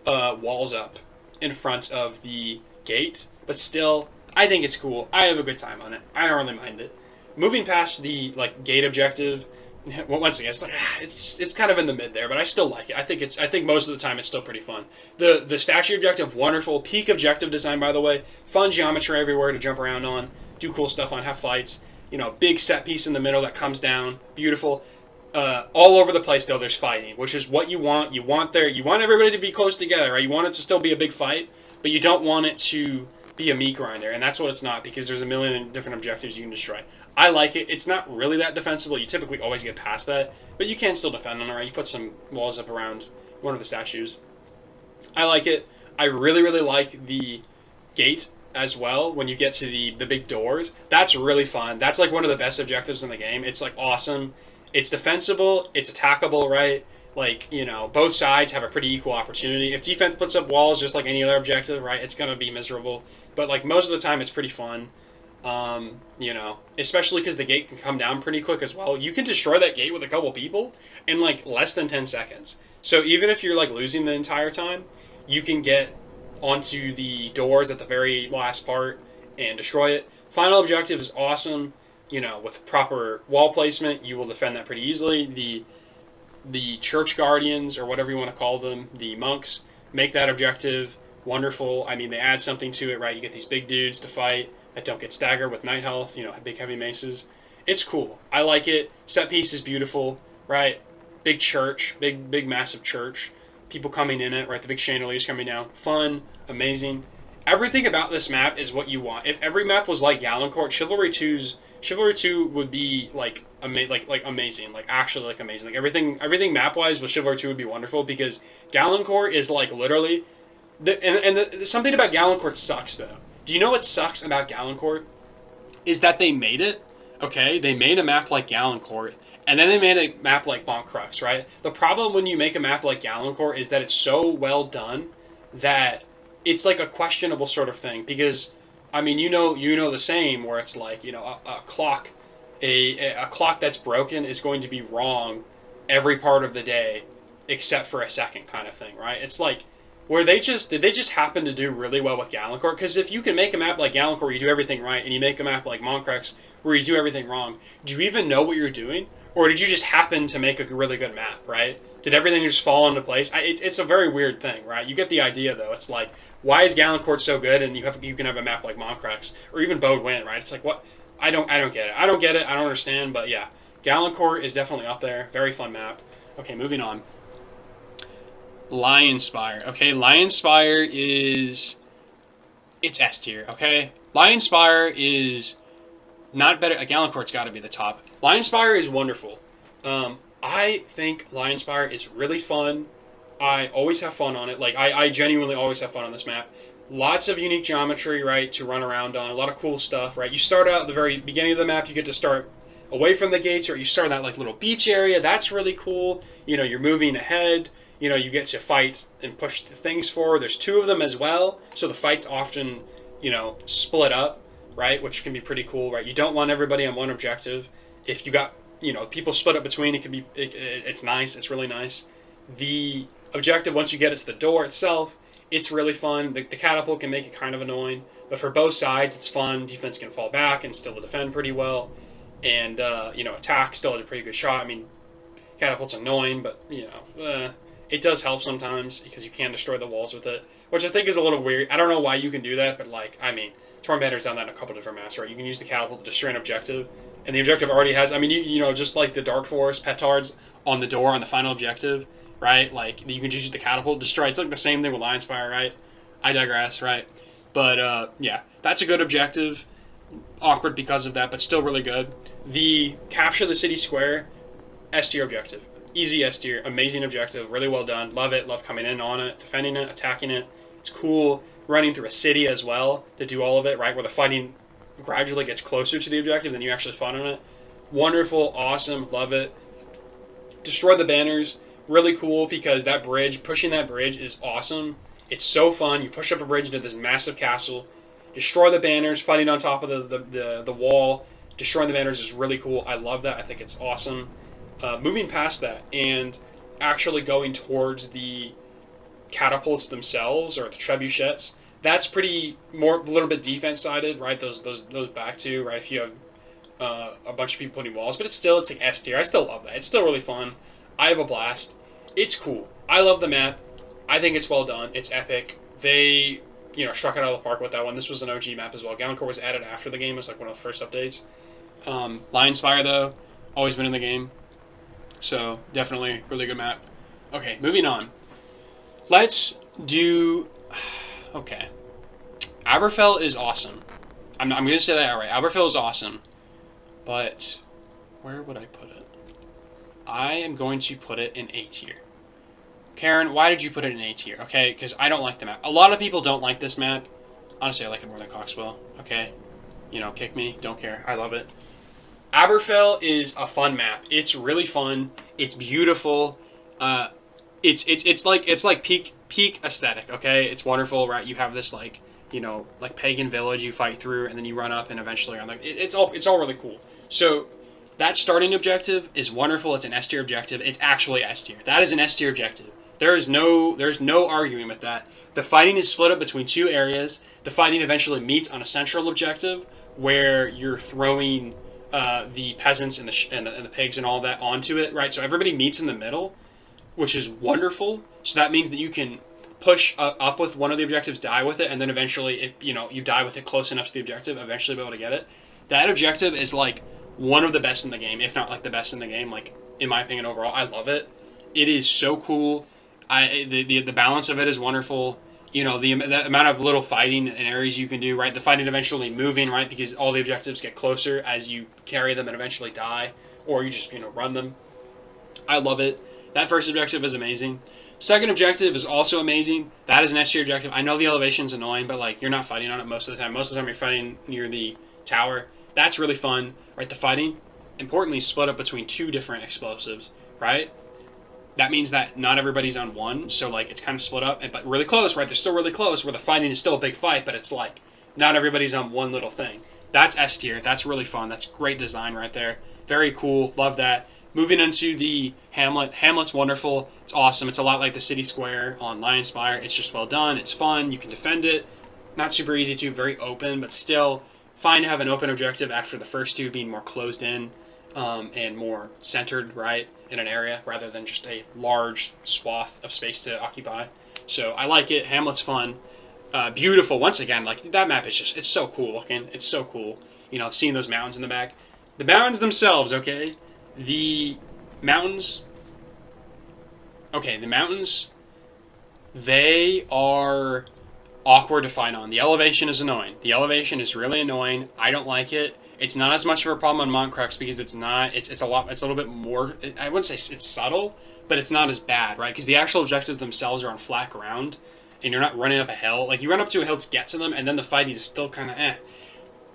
walls up in front of the gate, but still, I think it's cool. I have a good time on it. I don't really mind it. Moving past the gate objective, well, once again, it's kind of in the mid there, but I still like it. I think most of the time it's still pretty fun. The statue objective, wonderful. Peak objective design, by the way. Fun geometry everywhere to jump around on, do cool stuff on, have fights. Big set piece in the middle that comes down, beautiful. All over the place though, there's fighting, which is what you want. You want everybody to be close together, right? You want it to still be a big fight, but you don't want it to be a meat grinder, and that's what it's not, because there's a million different objectives you can destroy. I like it. It's not really that defensible. You typically always get past that, but you can still defend on it, right? You put some walls up around one of the statues. I like it. I really, really like the gate as well when you get to the big doors. That's really fun. That's like one of the best objectives in the game. It's like awesome. It's defensible. It's attackable, right? Both sides have a pretty equal opportunity. If defense puts up walls just like any other objective, right, it's going to be miserable. But most of the time it's pretty fun. Especially because the gate can come down pretty quick as well. You can destroy that gate with a couple people in less than 10 seconds. So even if you're losing the entire time, you can get onto the doors at the very last part and destroy it. Final objective is awesome. With proper wall placement, you will defend that pretty easily. The church guardians, or whatever you want to call them, the monks, make that objective wonderful. I mean, they add something to it, right? You get these big dudes to fight that don't get staggered with night health, big heavy maces. It's cool. I like it. Set piece is beautiful, right? Big church, big massive church. People coming in it, right? The big chandeliers coming down. Fun, amazing. Everything about this map is what you want. If every map was like Galencourt, Chivalry 2 would be amazing, actually amazing. Everything map wise with Chivalry 2 would be wonderful, because Galencourt is literally something about Galencourt sucks though. Do you know what sucks about Galencourt? Is that they made it, okay? They made a map like Galencourt, and then they made a map like Bonkrucks, right? The problem when you make a map like Galencourt is that it's so well done that it's a questionable sort of thing, because I mean, you know the same, where it's a clock, a clock that's broken is going to be wrong every part of the day, except for a second, kind of thing, right? It's where did they just happen to do really well with Galencourt? Because if you can make a map like Galencourt where you do everything right, and you make a map like Moncrex where you do everything wrong, do you even know what you're doing? Or did you just happen to make a really good map, right? Did everything just fall into place? It's a very weird thing, right? You get the idea, though. It's why is Galencourt so good, and you can have a map like Moncrex, or even Baudwyn, right? It's what? I don't get it. I don't get it. I don't understand, but yeah. Galencourt is definitely up there. Very fun map. Okay, moving on. Lion Spire. Okay, Lion Spire it's S tier, okay? Lion Spire is not better. Galencourt's got to be the top. Lion Spire is wonderful. I think Lion Spire is really fun. I always have fun on it. I genuinely always have fun on this map. Lots of unique geometry, right, to run around on. A lot of cool stuff, right? You start out at the very beginning of the map. You get to start away from the gates, or you start in that little beach area. That's really cool. You're moving ahead. You get to fight and push things forward. There's two of them as well, so the fights often, split up, right, which can be pretty cool, right? You don't want everybody on one objective. If you got, people split up between, it's nice. It's really nice. The objective, once you get it to the door itself, it's really fun. The catapult can make it kind of annoying, but for both sides, it's fun. Defense can fall back and still defend pretty well, and attack still has a pretty good shot. I mean, catapult's annoying, but it does help sometimes, because you can destroy the walls with it, which I think is a little weird. I don't know why you can do that, but Tornbanner's done that in a couple different maps, right? You can use the catapult to destroy an objective, and the objective already has, just like the Dark Forest petards on the door on the final objective, right? You can just use the catapult to destroy. It's the same thing with Lion Spire, right? I digress, right? But, yeah, that's a good objective. Awkward because of that, but still really good. The capture the city square, S tier objective. Easy S tier, amazing objective, really well done. Love it, love coming in on it, defending it, attacking it. It's cool running through a city as well to do all of it, right? Where the fighting gradually gets closer to the objective than you actually fought on it. Wonderful, awesome, love it. Destroy the banners, really cool, because that bridge, pushing that bridge is awesome. It's so fun. You push up a bridge into this massive castle, destroy the banners, fighting on top of the wall, Destroying the banners is really cool. I love that. I think it's awesome. Moving past that and actually going towards the catapults themselves or the trebuchets, that's pretty more a little bit defense sided, right? Those back two, right? If you have a bunch of people putting walls, but it's like S tier. I still love that. It's still really fun. I have a blast. It's cool. I love the map. I think it's well done. It's epic. They, struck it out of the park with that one. This was an OG map as well. Gallencore was added after the game. It was like one of the first updates. Lion Spire, though, always been in the game. So, definitely really good map. Okay, moving on. Let's do... Okay. Aberfell is awesome. I'm going to say that outright. Aberfell is awesome. But where would I put it? I am going to put it in A tier. Karen, why did you put it in A tier? Okay, because I don't like the map. A lot of people don't like this map. Honestly, I like it more than Coxwell. Okay? Kick me. Don't care. I love it. Aberfell is a fun map. It's really fun. It's beautiful. It's like peak aesthetic. Okay, it's wonderful, right? You have this like pagan village you fight through, and then you run up, and eventually it's all really cool. So that starting objective is wonderful. It's an S tier objective. It's actually S tier. That is an S tier objective. There's no arguing with that. The fighting is split up between two areas. The fighting eventually meets on a central objective where you're throwing the peasants and the pigs and all that onto it, right? So everybody meets in the middle, which is wonderful. So that means that you can push up with one of the objectives, die with it, and then eventually, you die with it close enough to the objective, eventually be able to get it. That objective is like one of the best in the game, if not like the best in the game. Like in my opinion, overall, I love it. It is so cool. The balance of it is wonderful. The amount of little fighting and areas you can do, right? The fighting eventually moving, right? Because all the objectives get closer as you carry them and eventually die, or you just run them. I love it. That first objective is amazing. Second objective is also amazing. That is an S tier objective. I know the elevation's annoying, but you're not fighting on it most of the time. Most of the time you're fighting near the tower. That's really fun, right? The fighting, importantly, split up between two different explosives, right? That means that not everybody's on one, so it's kind of split up, but really close, right? They're still really close, where the fighting is still a big fight, but it's not everybody's on one little thing. That's S tier. That's really fun. That's great design right there. Very cool. Love that. Moving into the Hamlet. Hamlet's wonderful. It's awesome. It's a lot like the city square on Lion Spire. It's just well done. It's fun. You can defend it. Not super easy to. Very open, but still fine to have an open objective after the first two being more closed in and more centered, right, in an area rather than just a large swath of space to occupy. So I like it. Hamlet's fun. Beautiful. Once again, that map is just, it's so cool looking. It's so cool. Seeing those mountains in the back. The mountains themselves, okay? The mountains, they are awkward to fight on. The elevation is annoying. The elevation is really annoying. I don't like it. It's not as much of a problem on Montcrux because it's a little bit more, I wouldn't say it's subtle, but it's not as bad, right? Because the actual objectives themselves are on flat ground, and you're not running up a hill. You run up to a hill to get to them, and then the fighting is still kind of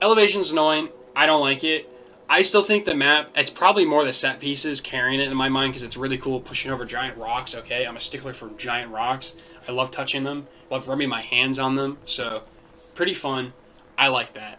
Elevation's annoying. I don't like it. I still think the map, it's probably more the set pieces carrying it in my mind because it's really cool pushing over giant rocks, okay? I'm a stickler for giant rocks. I love touching them. Love rubbing my hands on them. So, pretty fun. I like that.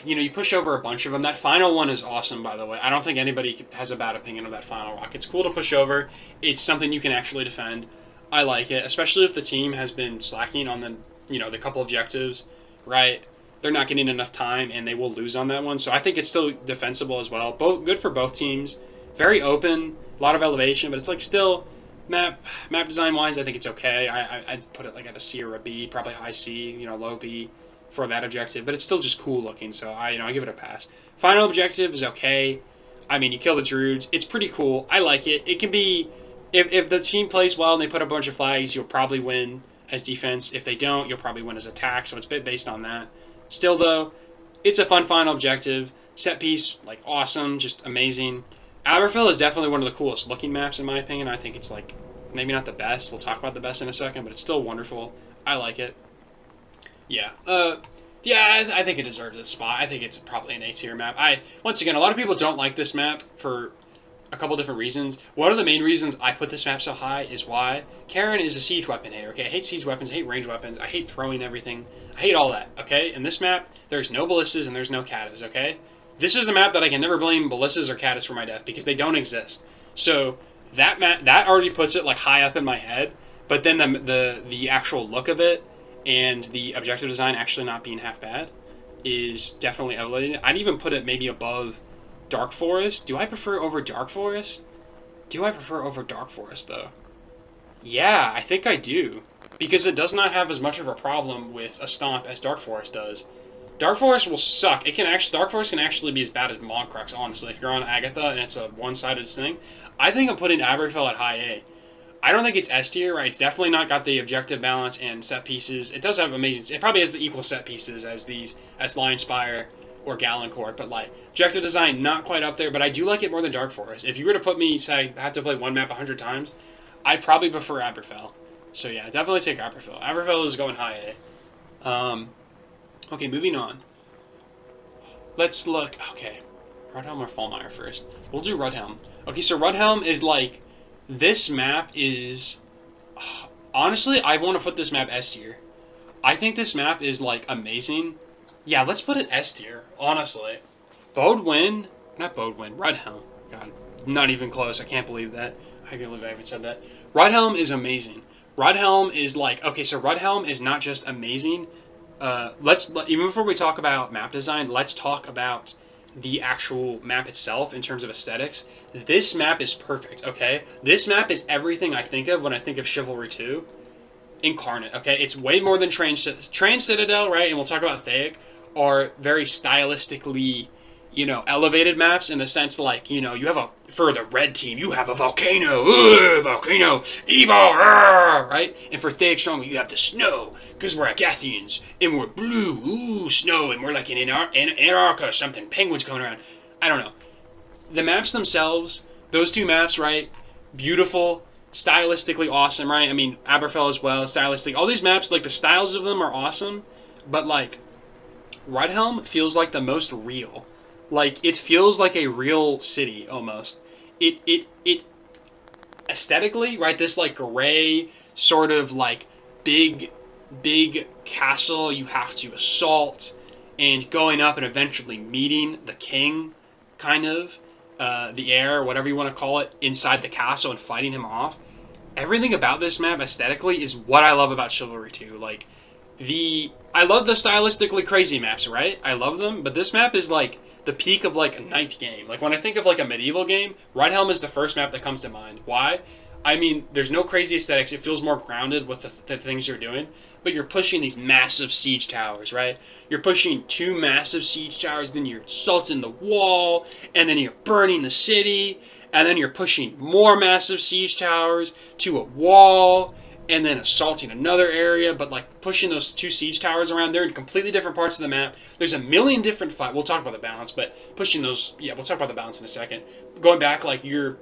You push over a bunch of them. That final one is awesome, by the way. I don't think anybody has a bad opinion of that final rock. It's cool to push over. It's something you can actually defend. I like it, especially if the team has been slacking on the couple objectives, right? They're not getting enough time, and they will lose on that one. So I think it's still defensible as well. Both good for both teams. Very open, a lot of elevation, but it's still map design wise. I think it's okay. I'd put it at a C or a B, probably high C, low B for that objective. But it's still just cool looking, so I give it a pass. Final objective is okay. You kill the Druids. It's pretty cool. I like it. It can be if the team plays well and they put a bunch of flags, you'll probably win as defense. If they don't, you'll probably win as attack. So it's a bit based on that. Still, though, it's a fun final objective. Set piece, awesome, just amazing. Aberfell is definitely one of the coolest looking maps, in my opinion. I think it's, maybe not the best. We'll talk about the best in a second, but it's still wonderful. I like it. Yeah. I think it deserves its spot. I think it's probably an A tier map. Once again, a lot of people don't like this map for a couple different reasons. One of the main reasons I put this map so high is why Karen is a siege weapon hater. Okay, I hate siege weapons, I hate range weapons, I hate throwing everything, I hate all that. Okay, in this map, there's no ballistas and there's no catas. Okay, this is a map that I can never blame ballistas or catas for my death because they don't exist. So that map that already puts it like high up in my head. But then the actual look of it and the objective design actually not being half bad is definitely elevated. I'd even put it maybe above Dark Forest. Do I prefer over Dark Forest? Do I prefer over Dark Forest, though? Yeah, I think I do. Because it does not have as much of a problem with a stomp as Dark Forest does. Dark Forest will suck. Dark Forest can actually be as bad as Moncrux, honestly. If you're on Agatha and it's a one-sided thing. I think I'm putting Aberfell at high A. I don't think it's S tier, right? It's definitely not got the objective balance and set pieces. It does have amazing... It probably has the equal set pieces as Lion Spire or Galencourt, but like objective design, not quite up there, but I do like it more than Dark Forest. If you were to put me, say, I have to play one map 100 times, I'd probably prefer Aberfell. So yeah, definitely take Aberfell. Aberfell is going high A. Okay, moving on. Let's look... Okay, Rodhelm or Fallmire first? We'll do Rodhelm. Okay, so Rodhelm is like... This map is... Honestly, I want to put this map S tier. I think this map is, like, amazing. Yeah, let's put it S tier, honestly. Baudwyn... Not Baudwyn, Rodhelm. God, not even close. I can't believe that. I can't believe I even said that. Rodhelm is amazing. Rodhelm is, like... Okay, so Rodhelm is not just amazing. Even before we talk about map design, let's talk about the actual map itself in terms of aesthetics. This map is perfect, okay? This map is everything I think of when I think of Chivalry 2 incarnate, okay? It's way more than Train Citadel, right? And we'll talk about Theig, are very stylistically, you know, elevated maps in the sense like, you know, you have for the red team, you have a volcano, volcano, evil, right? And for Theig Stronghold, you have the snow, because we're Agathians, and we're blue, snow, and we're like in Antarctica or something, penguins coming around. I don't know. The maps themselves, those two maps, right? Beautiful, stylistically awesome, right? I mean, Aberfell as well, stylistic. All these maps, like the styles of them are awesome, but like, Rodhelm feels like the most real. Like, it feels like a real city, almost. It aesthetically, right, this, like, gray, sort of, like, big castle you have to assault, and going up and eventually meeting the king, kind of, the heir, whatever you want to call it, inside the castle and fighting him off. Everything about this map, aesthetically, is what I love about Chivalry 2. Like, I love the stylistically crazy maps, right? I love them, but this map is, like, the peak of, like, a knight game. Like, when I think of, like, a medieval game, Rodhelm is the first map that comes to mind. Why? I mean, there's no crazy aesthetics. It feels more grounded with the things you're doing. But you're pushing these massive siege towers, right? You're pushing 2 massive siege towers, then you're assaulting the wall, and then you're burning the city, and then you're pushing more massive siege towers to a wall, and then assaulting another area, but like pushing those 2 siege towers around. They're in completely different parts of the map. There's a million different fights. We'll talk about the balance, but pushing those, yeah, we'll talk about the balance in a second. Going back, like then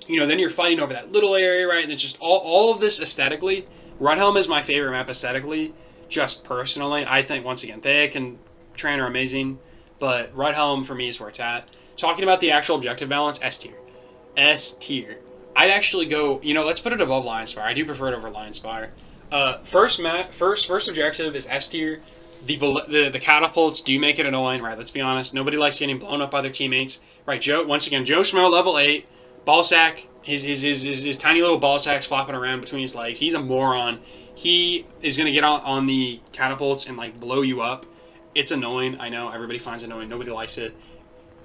you're fighting over that little area, right? And it's just all of this aesthetically. Rodhelm is my favorite map aesthetically, just personally. I think, once again, Theig and Tran are amazing, but Rodhelm for me is where it's at. Talking about the actual objective balance, S tier. S tier. I'd actually go, let's put it above Lion Spire. I do prefer it over Lion Spire. First objective is S tier. The catapults do make it annoying, right? Let's be honest. Nobody likes getting blown up by their teammates. Right, Joe Schmo, level 8. Ballsack, his tiny little ball sacks flopping around between his legs. He's a moron. He is going to get on the catapults and, like, blow you up. It's annoying. I know. Everybody finds it annoying. Nobody likes it.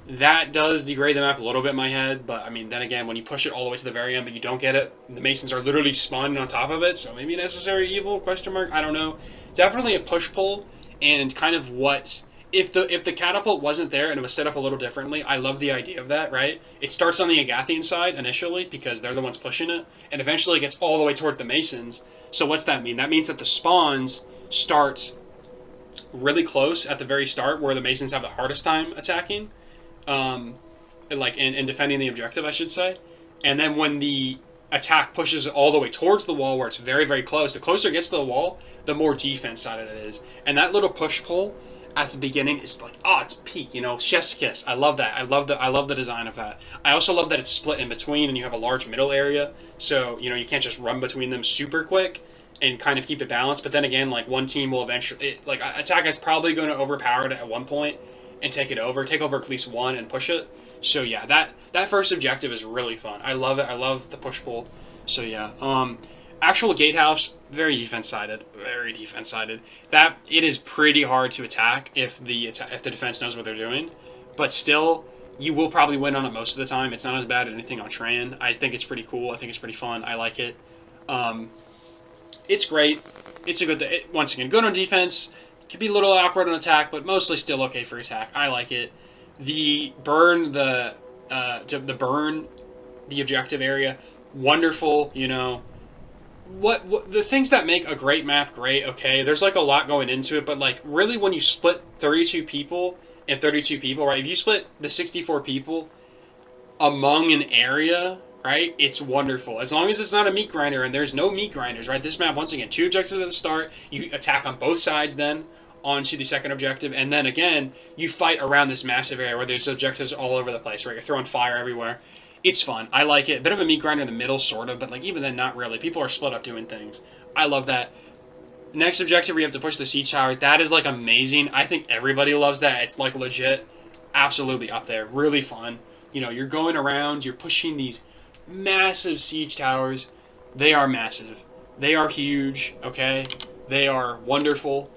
That does degrade the map a little bit in my head, but I mean, then again, when you push it all the way to the very end, but you don't get it, the Masons are literally spawning on top of it, so maybe necessary evil, question mark, I don't know. Definitely a push-pull, and kind of what, if the catapult wasn't there and it was set up a little differently, I love the idea of that, right? It starts on the Agathian side initially, because they're the ones pushing it, and eventually it gets all the way toward the Masons. So what's that mean? That means that the spawns start really close at the very start, where the Masons have the hardest time attacking. And defending the objective, I should say. And then when the attack pushes all the way towards the wall, where it's very, very close, the closer it gets to the wall, the more defense side it is. And that little push-pull at the beginning is like, oh, it's peak, chef's kiss. I love that. I love the design of that. I also love that it's split in between and you have a large middle area, so you can't just run between them super quick and kind of keep it balanced. But then again, like one team will eventually, like attack is probably going to overpower it at one point and take over at least one and push it. So yeah, that first objective is really fun. I love it. I love the push pull. So yeah, actual gatehouse, very defense sided, very defense sided. That it is pretty hard to attack if the defense knows what they're doing, but still, you will probably win on it most of the time. It's not as bad as anything on Tran. I think it's pretty cool. I think it's pretty fun. I like it. It's great. It's a good thing. Once again, good on defense. Can be a little awkward on attack, but mostly still okay for attack. I like it. The burn the objective area, wonderful. What the things that make a great map great, okay, there's like a lot going into it, but like really when you split 32 people and 32 people, right, if you split the 64 people among an area, right, it's wonderful. As long as it's not a meat grinder, and there's no meat grinders, right, this map, once again, 2 objectives at the start, you attack on both sides then onto the second objective, and then again you fight around this massive area where there's objectives all over the place, right, you're throwing fire everywhere. It's fun. I like it. A bit of a meat grinder in the middle, sort of, but like even then, not really. People are split up doing things. I love that. Next objective, we have to push the siege towers. That is like amazing. I think everybody loves that. It's like legit, absolutely up there. Really fun. You're going around. You're pushing these massive siege towers. They are massive. They are huge. Okay, they are wonderful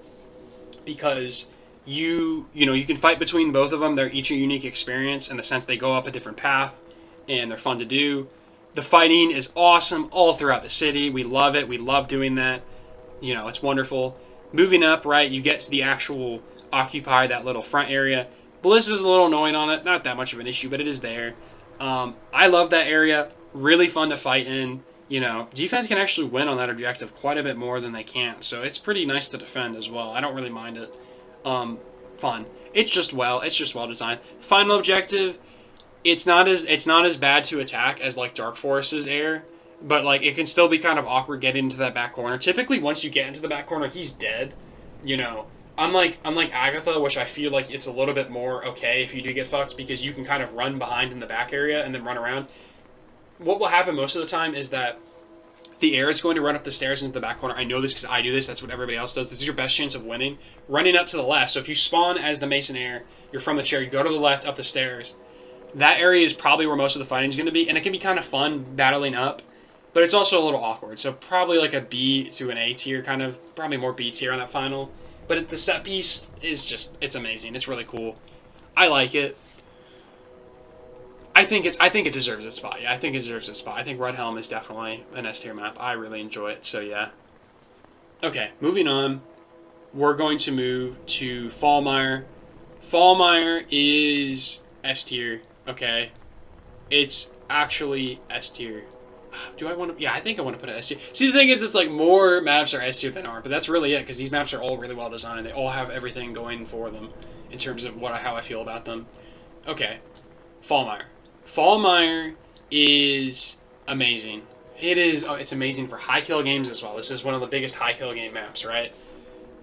because you can fight between both of them. They're each a unique experience in the sense they go up a different path. And they're fun to do. The fighting is awesome all throughout the city. We love it. We love doing that. It's wonderful. Moving up, right, you get to the actual occupy that little front area. Ballista is a little annoying on it. Not that much of an issue, but it is there. I love that area. Really fun to fight in. Defense can actually win on that objective quite a bit more than they can. So it's pretty nice to defend as well. I don't really mind it. Fun. It's just well designed. Final objective. It's not as bad to attack as like Dark Forest's air, but like it can still be kind of awkward getting into that back corner. Typically, once you get into the back corner, he's dead. Unlike Agatha, which I feel like it's a little bit more okay if you do get fucked because you can kind of run behind in the back area and then run around. What will happen most of the time is that the air is going to run up the stairs into the back corner. I know this because I do this. That's what everybody else does. This is your best chance of winning. Running up to the left. So if you spawn as the Mason Air, you're from the chair. You go to the left up the stairs. That area is probably where most of the fighting is going to be, and it can be kind of fun battling up, but it's also a little awkward. So probably like a B to an A tier, kind of, probably more B tier on that final. But the set piece is it's amazing. It's really cool. I like it. I think it deserves its spot. Yeah, I think it deserves its spot. I think Rodhelm is definitely an S tier map. I really enjoy it. So yeah. Okay, moving on. We're going to move to Fallmire. Fallmire is S tier. Okay, it's actually S tier. Do I want to? Yeah, I think I want to put it S tier. See, the thing is, it's like more maps are S tier than aren't, but that's really it because these maps are all really well designed. They all have everything going for them in terms of how I feel about them. Okay, Fallmire. Fallmire is amazing. It is. Oh, it's amazing for high kill games as well. This is one of the biggest high kill game maps, right?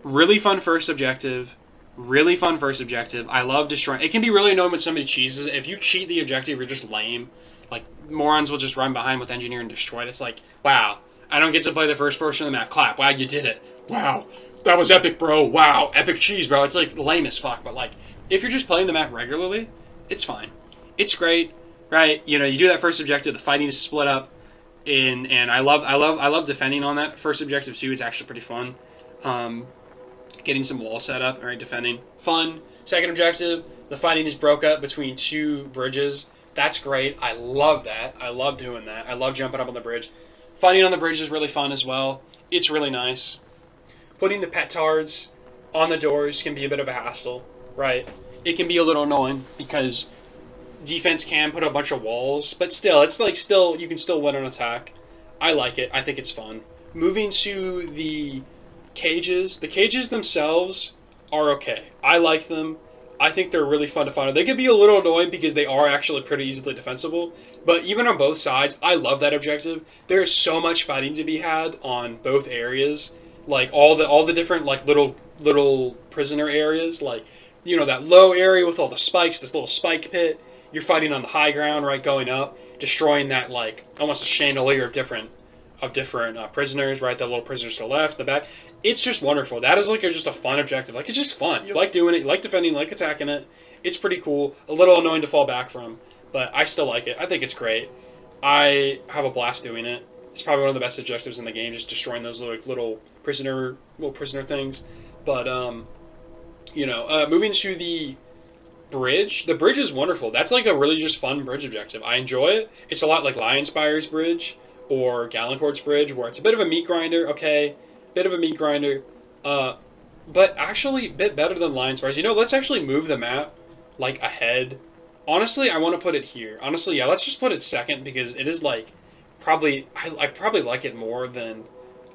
Really fun first objective. Really fun first objective. I love destroying. It can be really annoying when somebody cheeses it. If you cheat the objective, you're just lame. Like, morons will just run behind with engineer and destroy it. It's like, wow, I don't get to play the first portion of the map. Clap. Wow, you did it. Wow, that was epic, bro. Wow, epic cheese, bro. It's like lame as fuck. But like, if you're just playing the map regularly, it's fine. It's great, right? You do that first objective. The fighting is split up, and I love defending on that first objective too. It's actually pretty fun. Getting some wall set up, right, defending. Fun. Second objective, the fighting is broke up between 2 bridges. That's great. I love that. I love doing that. I love jumping up on the bridge. Fighting on the bridge is really fun as well. It's really nice. Putting the petards on the doors can be a bit of a hassle, right? It can be a little annoying because defense can put a bunch of walls, but still, it's like you can still win an attack. I like it. I think it's fun. Moving to the cages. The cages themselves are okay. I like them. I think they're really fun to find. They can be a little annoying because they are actually pretty easily defensible. But even on both sides, I love that objective. There is so much fighting to be had on both areas. Like all the different like little little prisoner areas, like, you know, that low area with all the spikes, this little spike pit. You're fighting on the high ground, right, going up, destroying that, like, almost a chandelier of different prisoners, right, the little prisoners to the left, the back. It's just wonderful. That is, like, just a fun objective. Like, it's just fun. You like doing it, you like defending, you like attacking it. It's pretty cool. A little annoying to fall back from, but I still like it. I think it's great. I have a blast doing it. It's probably one of the best objectives in the game, just destroying those little prisoner things. But moving to the bridge. The bridge is wonderful. That's like a really just fun bridge objective. I enjoy it. It's a lot like Lionspire's bridge or Galencourt's bridge, where it's a bit of a meat grinder. Okay, bit of a meat grinder, but actually a bit better than Lionspire's. You know, let's actually move the map like ahead. Honestly, I want to put it here. Honestly, yeah, let's just put it second because it is like probably I probably like it more than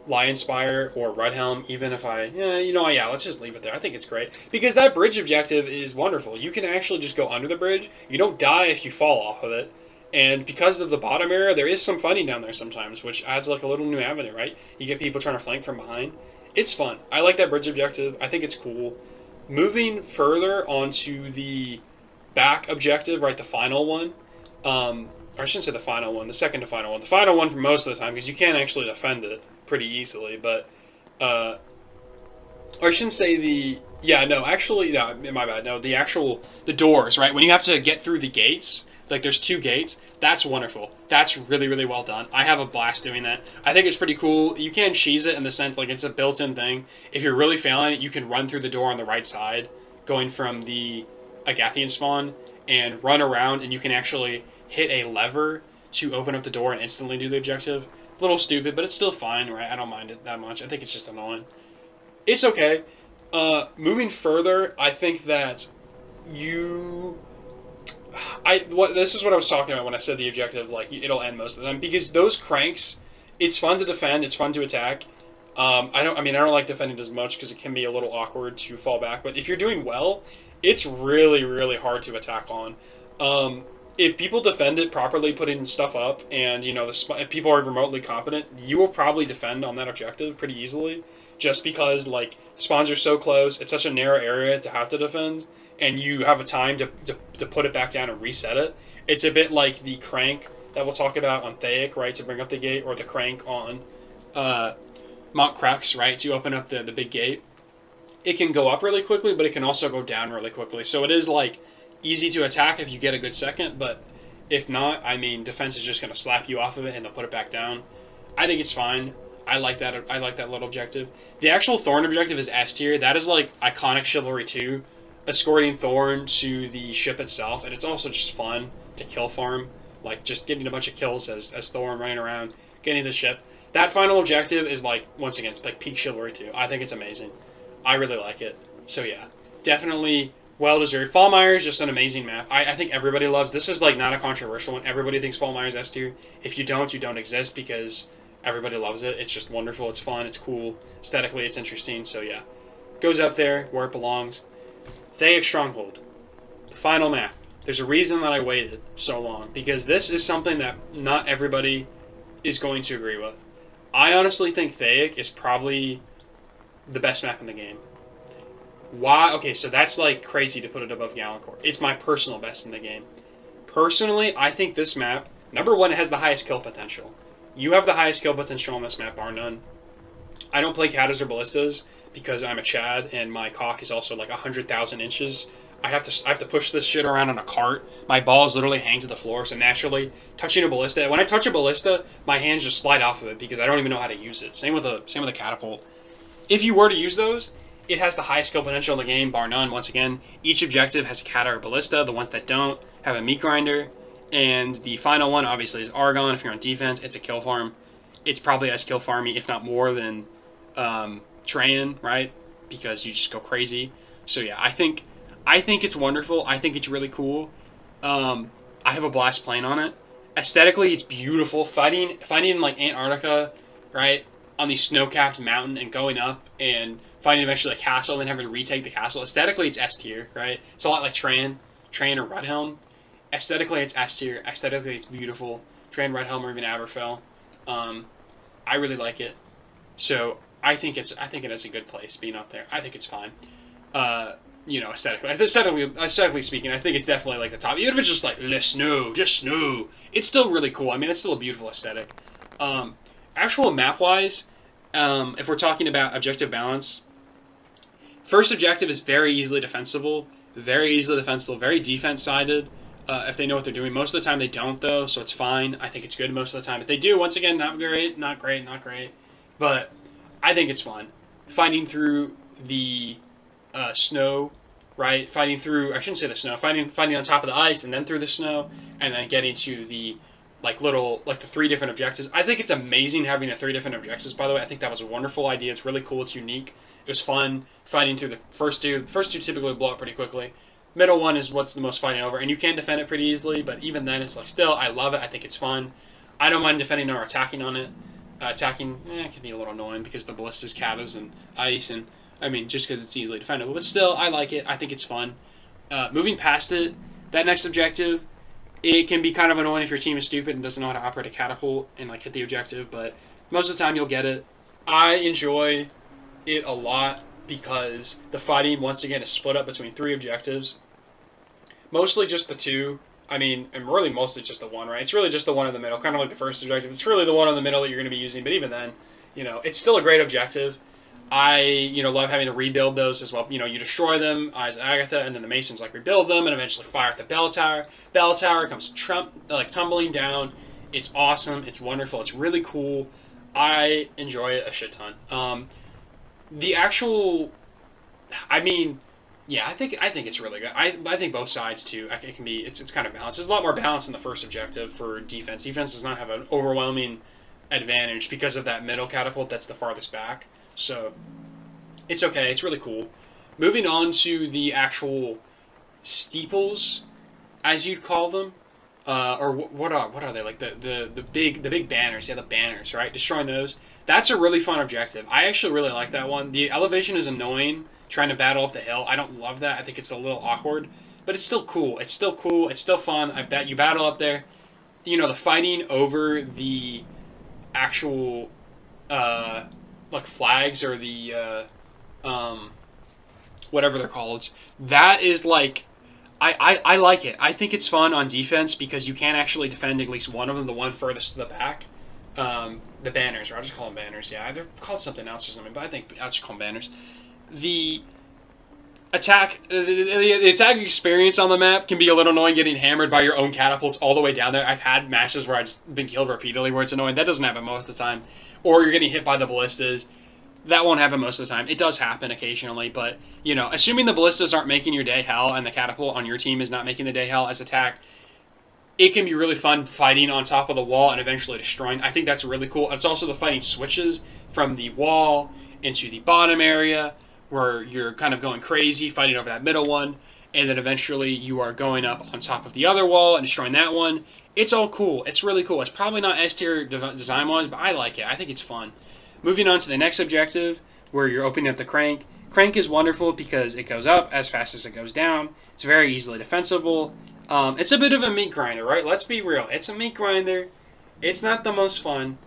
Lionspire or Rodhelm, even if let's just leave it there. I think it's great because that bridge objective is wonderful. You can actually just go under the bridge. You don't die if you fall off of it. And because of the bottom area, there is some fighting down there sometimes, which adds like a little new avenue, right? You get people trying to flank from behind. It's fun. I like that bridge objective. I think it's cool. Moving further onto the back objective, right, the final one. Or I shouldn't say the final one, the second to final one. The final one for most of the time, because you can actually defend it pretty easily, but or I shouldn't say my bad. No, the doors, right? When you have to get through the gates, like there's two gates, that's wonderful. That's really, really well done. I have a blast doing that. I think it's pretty cool. You can cheese it in the sense like it's a built-in thing. If you're really failing it, you can run through the door on the right side, going from the Agathian spawn, and run around, and you can actually hit a lever to open up the door and instantly do the objective. A little stupid, but it's still fine, right? I don't mind it that much. I think it's just annoying. It's okay. Moving further, I think that this is what I was talking about when I said the objective, like, it'll end most of them, because those cranks, it's fun to defend, it's fun to attack. I don't like defending as much because it can be a little awkward to fall back, but if you're doing well, it's really, really hard to attack on. If people defend it properly, putting stuff up, and if people are remotely competent, you will probably defend on that objective pretty easily, just because like spawns are so close, it's such a narrow area to have to defend, and you have a time to put it back down and reset it. It's a bit like the crank that we'll talk about on Thaic, right, to bring up the gate, or the crank on Mount Crux, right, to open up the big gate. It can go up really quickly, but it can also go down really quickly. So it is like easy to attack if you get a good second, but if not, defense is just going to slap you off of it and they'll put it back down. I think it's fine. I like that little objective. The actual Thorn objective is S tier. That is like iconic Chivalry 2, escorting Thorn to the ship itself, and it's also just fun to kill farm, like just getting a bunch of kills as Thorn running around, getting to the ship. That final objective is like, once again, it's like peak Chivalry 2. I think it's amazing. I really like it. So yeah, definitely well deserved. Fallmire is just an amazing map. I think everybody loves. This is like not a controversial one. Everybody thinks Fallmire is S tier. If you don't exist, because everybody loves it. It's just wonderful. It's fun. It's cool. Aesthetically, it's interesting. So yeah, goes up there where it belongs. Thaic Stronghold, the final map. There's a reason that I waited so long, because this is something that not everybody is going to agree with. I honestly think Thaic is probably the best map in the game. Why? Okay, so that's like crazy to put it above Galencourt. It's my personal best in the game. Personally, I think this map, number one, it has the highest kill potential. You have the highest kill potential on this map, bar none. I don't play Katas or Ballistas because I'm a Chad and my cock is also like 100,000 inches. I have to push this shit around on a cart. My balls literally hang to the floor, so naturally, touching a ballista. When I touch a ballista, my hands just slide off of it because I don't even know how to use it. Same with a catapult. If you were to use those, it has the highest skill potential in the game, bar none. Once again, each objective has a Kata or Ballista. The ones that don't have a meat grinder. And the final one, obviously, is Argon. If you're on defense, it's a kill farm. It's probably as kill farmy, if not more, than Trayan, right? Because you just go crazy. So yeah, I think it's wonderful. I think it's really cool. I have a blast playing on it. Aesthetically, it's beautiful. Fighting in like Antarctica, right? On the snow-capped mountain and going up and finding eventually a castle and then having to retake the castle. Aesthetically, it's S tier, right? It's a lot like Trayan or Rodhelm. Aesthetically, it's S tier. Aesthetically, it's beautiful. Trayan, Rodhelm, or even Aberfell. I really like it. So I think it is a good place being up there. I think it's fine. Aesthetically speaking, I think it's definitely like the top. Even if it's just like just snow, it's still really cool. I mean, it's still a beautiful aesthetic. Actual map wise, if we're talking about objective balance, first objective is very easily defensible, very defense sided. If they know what they're doing, most of the time they don't though, so it's fine. I think it's good most of the time. If they do, once again, not great, but I think it's fun. Fighting through the snow, right? Fighting through, I shouldn't say the snow, fighting on top of the ice and then through the snow, and then getting to the the 3 different objectives. I think it's amazing having the 3 different objectives, by the way. I think that was a wonderful idea. It's really cool. It's unique. It was fun fighting through the first two. The first two typically blow up pretty quickly. Middle one is what's the most fighting over, and you can defend it pretty easily, but even then, it's like, still, I love it. I think it's fun. I don't mind defending or attacking on it. Attacking, it can be a little annoying because the ballistas, katas, and ice, and I mean, just because it's easily defendable. But still, I like it. I think it's fun. Moving past it, that next objective, it can be kind of annoying if your team is stupid and doesn't know how to operate a catapult and hit the objective, but most of the time you'll get it. I enjoy it a lot because the fighting, once again, is split up between 3 objectives. Mostly just the 2. I mean, and really mostly just the 1, right? It's really just the 1 in the middle, kind of like the first objective. It's really the 1 in the middle that you're going to be using, but even then, it's still a great objective. I, love having to rebuild those as well. You destroy them, as Agatha, and then the Masons, rebuild them and eventually fire at the bell tower. Bell tower comes tumbling down. It's awesome. It's wonderful. It's really cool. I enjoy it a shit ton. The actual, I mean, yeah, I think it's really good. I think both sides too. It can be it's kind of balanced. There's a lot more balance in the first objective for defense. Defense does not have an overwhelming advantage because of that middle catapult that's the farthest back. So it's okay. It's really cool. Moving on to the actual steeples, as you'd call them, or what are they, the big banners? Yeah, the banners, right? Destroying those. That's a really fun objective. I actually really like that one. The elevation is annoying. Trying to battle up the hill, I don't love that. I think it's a little awkward, but it's still cool. It's still fun. I bet you battle up there. The fighting over the actual flags or the whatever they're called. That is I like it. I think it's fun on defense because you can actually defend at least one of them, the one furthest to the back. The banners, or I'll just call them banners. Yeah, they're called something else or something, but I think I'll just call them banners. The attack experience on the map can be a little annoying, getting hammered by your own catapults all the way down there. I've had matches where I've been killed repeatedly where it's annoying. That doesn't happen most of the time. Or you're getting hit by the ballistas. That won't happen most of the time. It does happen occasionally, but, assuming the ballistas aren't making your day hell and the catapult on your team is not making the day hell as attack, it can be really fun fighting on top of the wall and eventually destroying. I think that's really cool. It's also the fighting switches from the wall into the bottom area, where you're kind of going crazy, fighting over that middle one, and then eventually you are going up on top of the other wall and destroying that one. It's all cool. It's really cool. It's probably not S-tier design-wise, but I like it. I think it's fun. Moving on to the next objective, where you're opening up the crank. Crank is wonderful because it goes up as fast as it goes down. It's very easily defensible. It's a bit of a meat grinder, right? Let's be real. It's a meat grinder. It's not the most fun.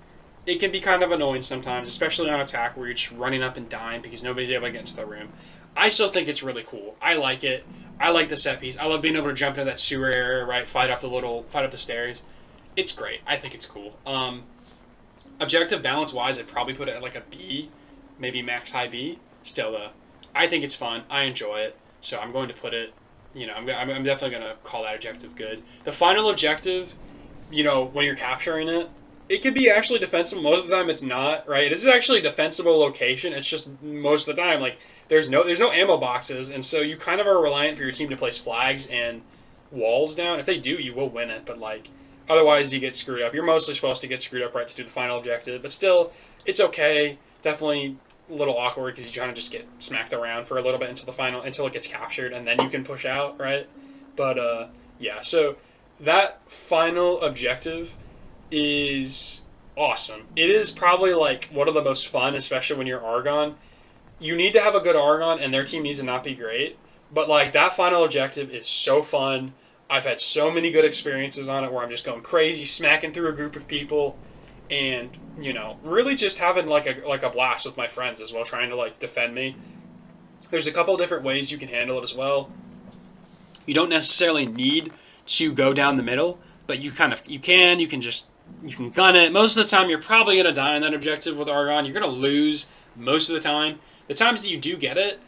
It can be kind of annoying sometimes, especially on attack where you're just running up and dying because nobody's able to get into the room. I still think it's really cool. I like it. I like the set piece. I love being able to jump into that sewer area, right? Fight up the stairs. It's great. I think it's cool. Objective balance wise, I'd probably put it at a B, maybe max high B. Still though, I think it's fun. I enjoy it. So I'm going to put it. I'm definitely going to call that objective good. The final objective, when you're capturing it. It could be actually defensible. Most of the time it's not, right? This is actually a defensible location. It's just most of the time, there's no ammo boxes, and so you kind of are reliant for your team to place flags and walls down. If they do, you will win it, but otherwise you get screwed up. You're mostly supposed to get screwed up, right, to do the final objective, but still, it's okay. Definitely a little awkward because you're trying to just get smacked around for a little bit until it gets captured, and then you can push out, right? But, yeah, so that final objective is awesome. It is probably one of the most fun, especially when you're Argon. You need to have a good Argon, and their team needs to not be great. But that final objective is so fun. I've had so many good experiences on it where I'm just going crazy, smacking through a group of people. and you know, really just having like a blast with my friends as well, trying to like defend me. There's a couple different ways you can handle it as well. You don't necessarily need to go down the middle, but you can gun it. Most of the time, you're probably gonna die on that objective with Argon. You're gonna lose most of the time. The times that you do get it,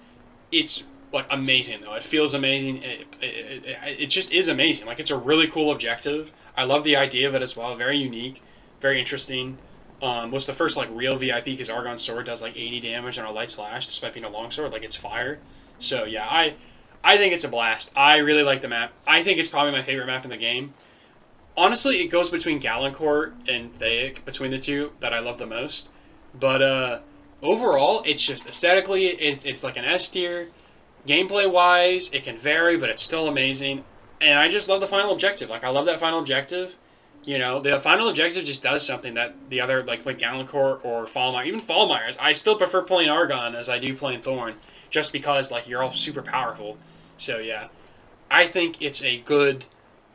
it's like amazing though. It feels amazing. It just is amazing. Like, it's a really cool objective. I love the idea of it as well. Very unique, very interesting. Was the first like real VIP, because Argon's sword does like 80 damage on a light slash despite being a longsword. Like, it's fire. So yeah, I think it's a blast. I really like the map. I think it's probably my favorite map in the game. Honestly, it goes between Galencourt and Thaic, between the two, that I love the most. But overall, it's just aesthetically, it's like an S tier. Gameplay-wise, it can vary, but it's still amazing. And I just love the final objective. Like, I love that final objective. You know, the final objective just does something that the other, like Galencourt or Fallmire, even Fallmire, I still prefer playing Argon as I do playing Thorn, just because, like, you're all super powerful. So, yeah, I think it's a good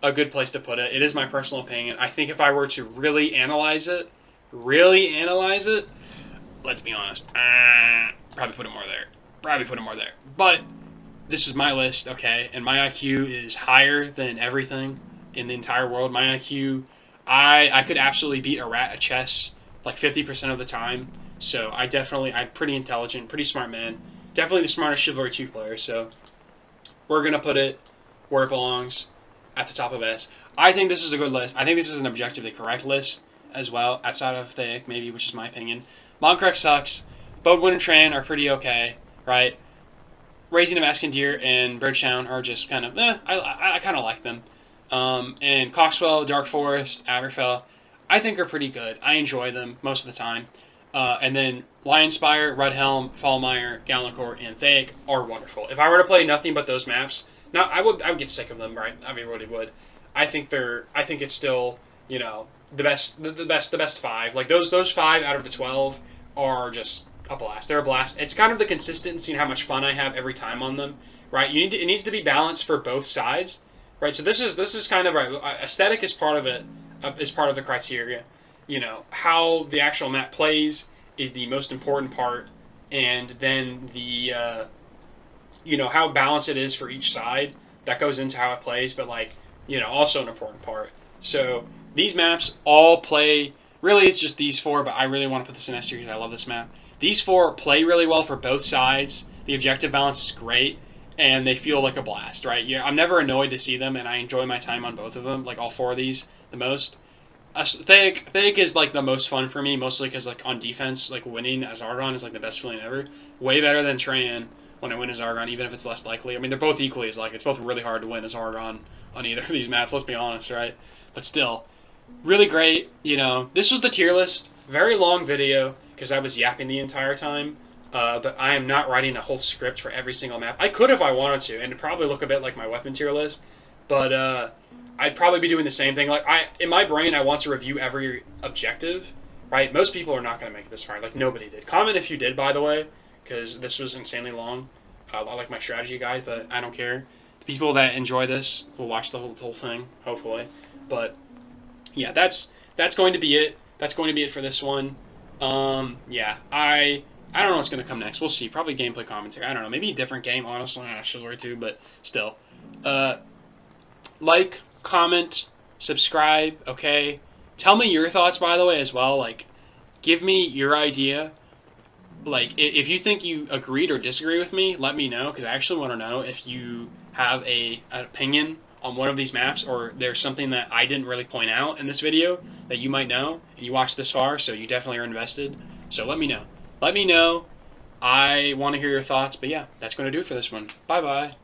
place to put it. It is my personal opinion. I think if I were to really analyze it, let's be honest, probably put it more there. But this is my list, okay? And my IQ is higher than everything in the entire world. My IQ, I could absolutely beat a rat at chess like 50% of the time. So I'm pretty intelligent, pretty smart man. Definitely the smartest Chivalry 2 player. So we're going to put it where it belongs, at the top of S. I think this is a good list. I think this is an objectively correct list as well, outside of Thaic, maybe, which is my opinion. Monkrek sucks. Baudwyn and Tran are pretty okay, right? Raising of Askendir and Bridgetown are just kind of, I kind of like them. And Coxwell, Dark Forest, Aberfell, I think are pretty good. I enjoy them most of the time. And then Spire, Rodhelm, Fallmire, Galencourt, and Thaic are wonderful. If I were to play nothing but those maps, now I would get sick of them, right? Everybody would. I think it's still, you know, the best 5. Like, those 5 out of the 12 are just a blast. They're a blast. It's kind of the consistency and how much fun I have every time on them, right? It needs to be balanced for both sides, right? So this is kind of right. Aesthetic is part of it. Is part of the criteria. You know, how the actual map plays is the most important part, and then the you know, how balanced it is for each side, that goes into how it plays, but, like, you know, also an important part. So these maps all play, really it's just these 4, but I really want to put this in S tier because I love this map. These 4 play really well for both sides. The objective balance is great, and they feel like a blast, right? Yeah, I'm never annoyed to see them, and I enjoy my time on both of them, like all 4 of these, the most. Thaic is like the most fun for me, mostly because, like, on defense, like, winning as Argon is like the best feeling ever. Way better than Tran when I win as Argon, even if it's less likely. I mean, they're both equally as likely. It's both really hard to win as Argon on either of these maps, let's be honest, right? But still, really great. You know, this was the tier list. Very long video because I was yapping the entire time. But I am not writing a whole script for every single map. I could if I wanted to, and it'd probably look a bit like my weapon tier list. But I'd probably be doing the same thing. Like, in my brain, I want to review every objective, right? Most people are not going to make it this far. Like, nobody did. Comment if you did, by the way, because this was insanely long. I like my strategy guide, but I don't care. The people that enjoy this will watch the whole thing, hopefully. But yeah, that's going to be it. That's going to be it for this one. Yeah, I don't know what's going to come next. We'll see. Probably gameplay commentary. I don't know. Maybe a different game, honestly. Chivalry 2, but still. Like, comment, subscribe, okay? Tell me your thoughts, by the way, as well. Like, give me your idea. Like, if you think you agreed or disagree with me, let me know, because I actually want to know if you have an opinion on one of these maps, or there's something that I didn't really point out in this video that you might know, and you watched this far, so you definitely are invested. So let me know. Let me know. I want to hear your thoughts, but yeah, that's going to do it for this one. Bye-bye.